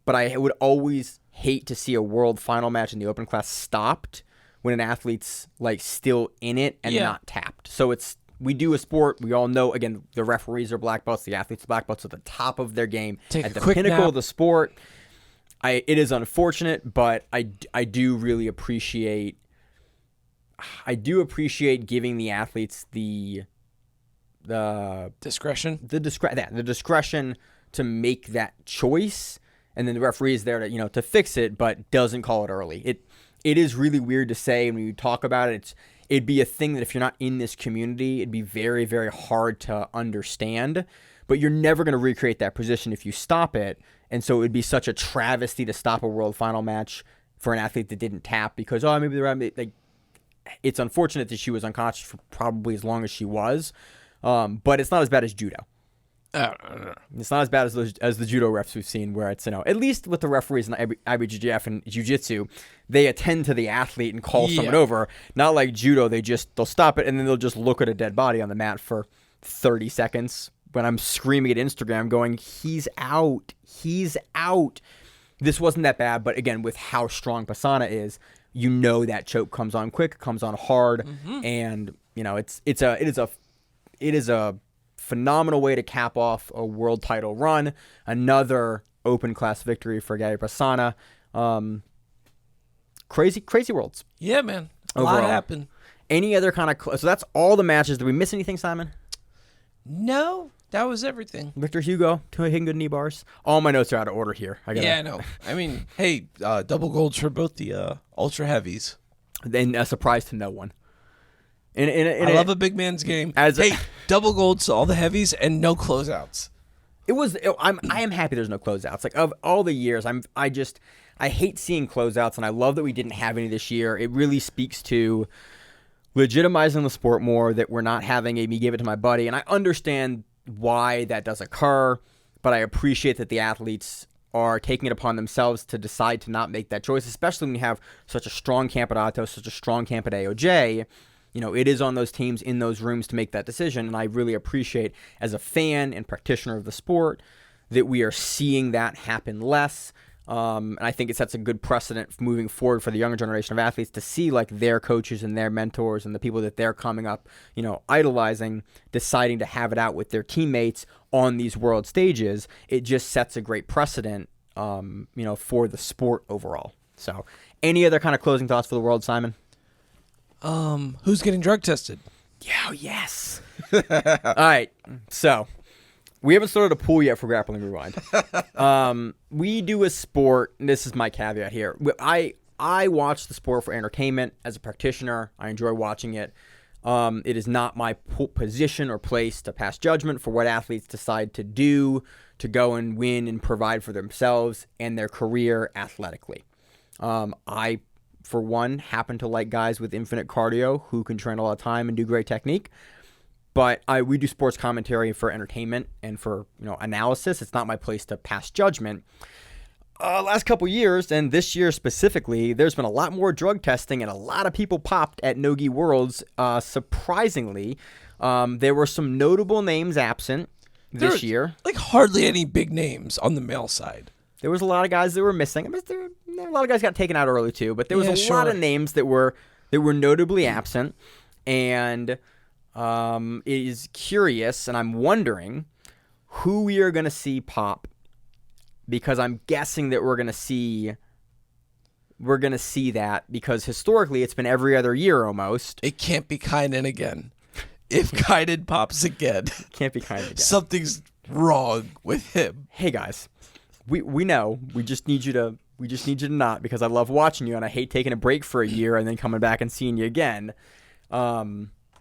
but I would always hate to see a world final match in the open class stopped when an athlete's like still in it and not tapped. So we do a sport. We all know, again, the referees are black belts, the athletes are black belts at the top of their game, at the pinnacle of the sport. It is unfortunate, but I do really appreciate, giving the athletes the discretion, the discretion to make that choice, and then the referee is there to to fix it, but doesn't call it early. It is really weird to say when you talk about it. It'd be a thing that if you're not in this community, it'd be very, very hard to understand. But you're never going to recreate that position if you stop it, and so it would be such a travesty to stop a world final match for an athlete that didn't tap because maybe the it's unfortunate that she was unconscious for probably as long as she was. But it's not as bad as judo. It's not as bad as the judo refs we've seen, where it's at least with the referees in IBJJF and jiu-jitsu, they attend to the athlete and call someone over. Not like judo, they'll stop it and then they'll just look at a dead body on the mat for 30 seconds. When I'm screaming at Instagram, going, "He's out, he's out." This wasn't that bad, but again, with how strong Pisana is, that choke comes on quick, comes on hard, and it is a phenomenal way to cap off a world title run. Another open class victory for Gary Pisana. Crazy worlds. Yeah, man. A Overall. lot happened. Any other kind of... so that's all the matches. Did we miss anything, Simon? No, that was everything. Victor Hugo, 2 hitting good knee bars. All my notes are out of order here. I know. I mean, hey, double golds for both the ultra heavies. Then a surprise to no one. I love a big man's game. Double golds to all the heavies and no closeouts. I am happy there's no closeouts. Like, of all the years, I hate seeing closeouts, and I love that we didn't have any this year. It really speaks to legitimizing the sport more, that we're not having a me give it to my buddy. And I understand why that does occur, but I appreciate that the athletes are taking it upon themselves to decide to not make that choice, especially when you have such a strong camp at Atos, such a strong camp at AOJ. It is on those teams in those rooms to make that decision, and I really appreciate, as a fan and practitioner of the sport, that we are seeing that happen less. And I think it sets a good precedent moving forward for the younger generation of athletes to see like their coaches and their mentors and the people that they're coming up, idolizing, deciding to have it out with their teammates on these world stages. It just sets a great precedent, for the sport overall. So, any other kind of closing thoughts for the world, Simon? Who's getting drug tested? Yeah, yes. All right. So, we haven't started a pool yet for Grappling Rewind. We do a sport, and this is my caveat here. I watch the sport for entertainment as a practitioner. I enjoy watching it. It is not my position or place to pass judgment for what athletes decide to do to go and win and provide for themselves and their career athletically. I, for one, happen to like guys with infinite cardio who can train a lot of time and do great technique. But we do sports commentary for entertainment and for analysis. It's not my place to pass judgment. Last couple years, and this year specifically, there's been a lot more drug testing and a lot of people popped at No-Gi Worlds. Surprisingly, there were some notable names absent this year. Like hardly any big names on the male side. There was a lot of guys that were missing. A lot of guys got taken out early too, but there was a lot of names that were notably absent, and it is curious, and I'm wondering who we are going to see pop, because I'm guessing that we're going to see that because historically it's been every other year almost. It can't be Kynan again. If Kynan pops again, can't be Kynan again. Something's wrong with him. Hey guys, we know. We just need you to not, because I love watching you and I hate taking a break for a year and then coming back and seeing you again.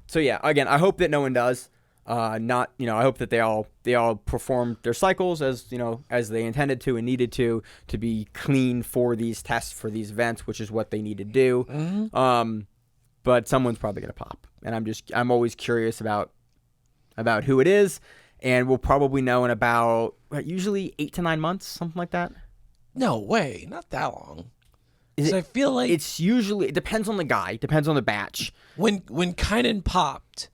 So yeah, again, I hope that no one does. I hope that they all performed their cycles as they intended to and needed to be clean for these tests, for these events, which is what they need to do. Mm-hmm. But someone's probably gonna pop, and I'm always curious about about who it is, and we'll probably know in about usually 8 to 9 months, something like that. No way, not that long. Is 'Cause it- I feel like It's usually, it depends on the guy, depends on the batch. when Kynan popped,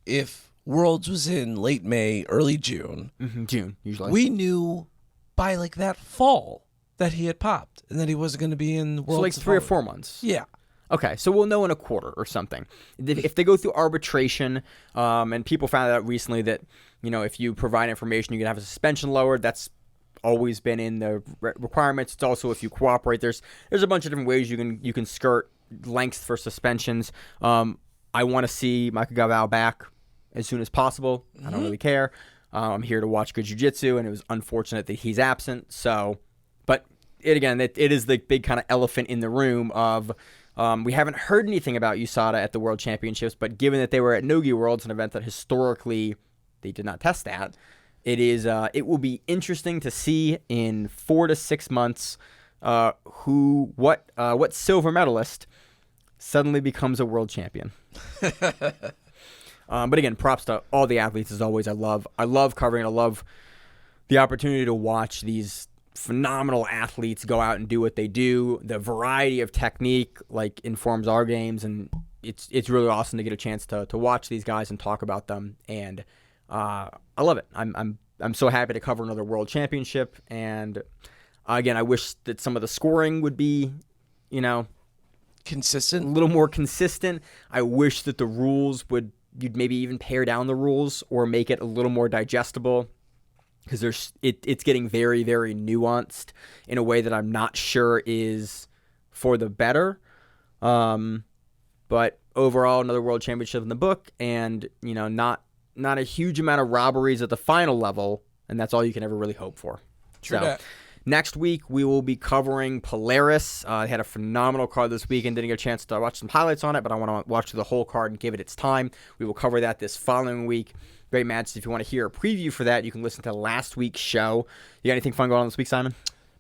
if Worlds was in late May, early June, June, usually. we knew by like that fall that he had popped and that he wasn't going to be in Worlds. So like the 3 or following- 4 months. Yeah. Okay, so we'll know in a quarter or something. If they go through arbitration, and people found out recently that, if you provide information, you can have a suspension lowered. That's always been in the requirements. It's also if you cooperate. There's a bunch of different ways you can skirt lengths for suspensions. I want to see Michael Galvao back as soon as possible. I don't really care. I'm here to watch good jiu-jitsu, and it was unfortunate that he's absent. So, but it is the big kind of elephant in the room of we haven't heard anything about USADA at the World Championships, but given that they were at Nogi Worlds, an event that historically they did not test at, it will be interesting to see in 4 to 6 months what silver medalist suddenly becomes a world champion. But again, props to all the athletes as always. I love covering it. I love the opportunity to watch these phenomenal athletes go out and do what they do. The variety of technique informs our games, and it's really awesome to get a chance to watch these guys and talk about them. And I love it. I'm so happy to cover another world championship. And again, I wish that some of the scoring would be, Consistent. a little more consistent. I wish that the rules you'd maybe even pare down the rules or make it a little more digestible, because it's getting very, very nuanced in a way that I'm not sure is for the better. But overall, another world championship in the book, and not a huge amount of robberies at the final level, and that's all you can ever really hope for. True that. Next week, we will be covering Polaris. They had a phenomenal card this weekend. Didn't get a chance to watch some highlights on it, but I want to watch through the whole card and give it its time. We will cover that this following week. Great matches. If you want to hear a preview for that, you can listen to last week's show. You got anything fun going on this week, Simon?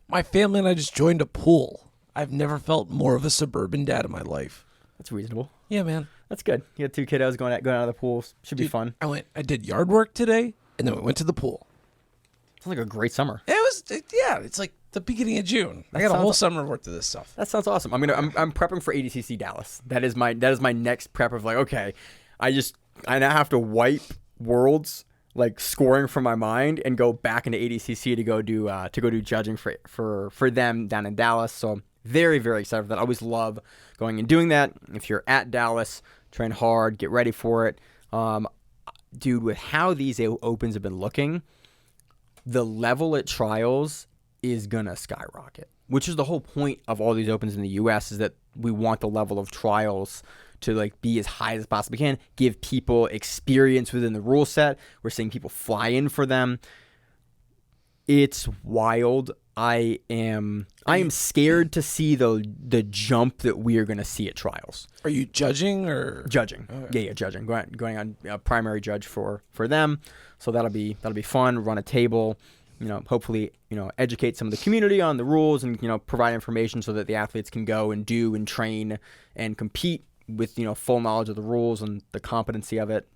My family and I just joined a pool. I've never felt more of a suburban dad in my life. That's reasonable. Yeah, man. That's good. You got 2 kiddos going out of the pool. Should be fun. I did yard work today, and then we went to the pool. Sounds like a great summer. It's like the beginning of June. I got a whole summer worth of this stuff. That sounds awesome. I'm prepping for ADCC Dallas. That is my next prep of okay, I now have to wipe Worlds scoring from my mind and go back into ADCC to go do judging for them down in Dallas. So I'm very, very excited for that. I always love going and doing that. If you're at Dallas, train hard, get ready for it. Dude, with how these opens have been looking, the level at trials is gonna skyrocket, which is the whole point of all these opens in the U.S. is that we want the level of trials to be as high as possibly can, give people experience within the rule set. We're seeing people fly in for them. It's wild. I am scared to see the jump that we are going to see at trials. Are you judging or Judging? Okay. Yeah, judging. Going on primary judge for them. So that'll be fun. Run a table. Hopefully, educate some of the community on the rules and provide information so that the athletes can go and do and train and compete with full knowledge of the rules and the competency of it.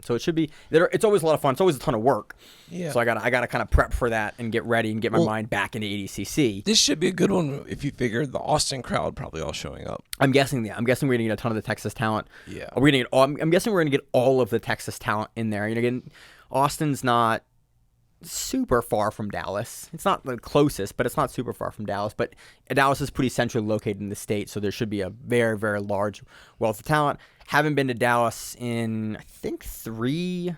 So it should be. It's always a lot of fun. It's always a ton of work. Yeah. So I gotta kind of prep for that and get ready and get my mind back into ADCC. This should be a good one if you figure the Austin crowd probably all showing up. I'm guessing we're gonna get a ton of the Texas talent. Yeah. We're gonna get all. I'm guessing we're gonna get all of the Texas talent in there. Again, Austin's not super far from Dallas. It's not the closest, but it's not super far from Dallas. But Dallas is pretty centrally located in the state, so there should be a very, very large wealth of talent. Haven't been to Dallas in, I think, three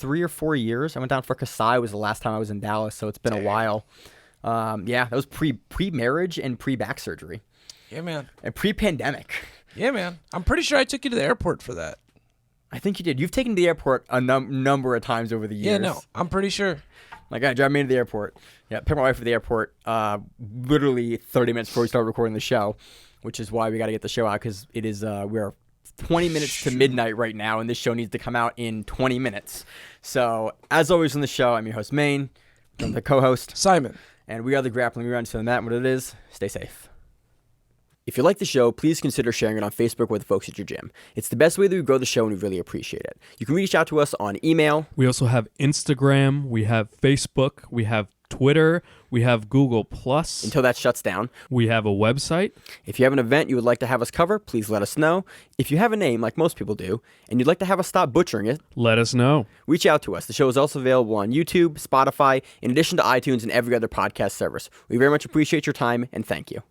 or 4 years. I went down for Kasai was the last time I was in Dallas, so it's been a while. Yeah, that was pre-marriage and pre-back surgery. Yeah, man. And pre-pandemic. Yeah, man. I'm pretty sure I took you to the airport for that. I think you did. You've taken to the airport a number of times over the years. Yeah, no. I'm pretty sure. Drive me to the airport. Yeah, pick my wife at the airport literally 30 minutes before we start recording the show, which is why we got to get the show out, because it is we're 20 minutes to midnight right now, and this show needs to come out in 20 minutes. So, as always on the show, I'm your host, Maine. I'm the co-host, Simon. and we are the Grappling Rerun. So, Matt, what it is, stay safe. If you like the show, please consider sharing it on Facebook with the folks at your gym. It's the best way that we grow the show, and we really appreciate it. You can reach out to us on email. We also have Instagram, we have Facebook, we have Twitter, we have Google+. Until that shuts down. We have a website. If you have an event you would like to have us cover, please let us know. If you have a name, like most people do, and you'd like to have us stop butchering it, Let us know. reach out to us. The show is also available on YouTube, Spotify, in addition to iTunes and every other podcast service. We very much appreciate your time, and thank you.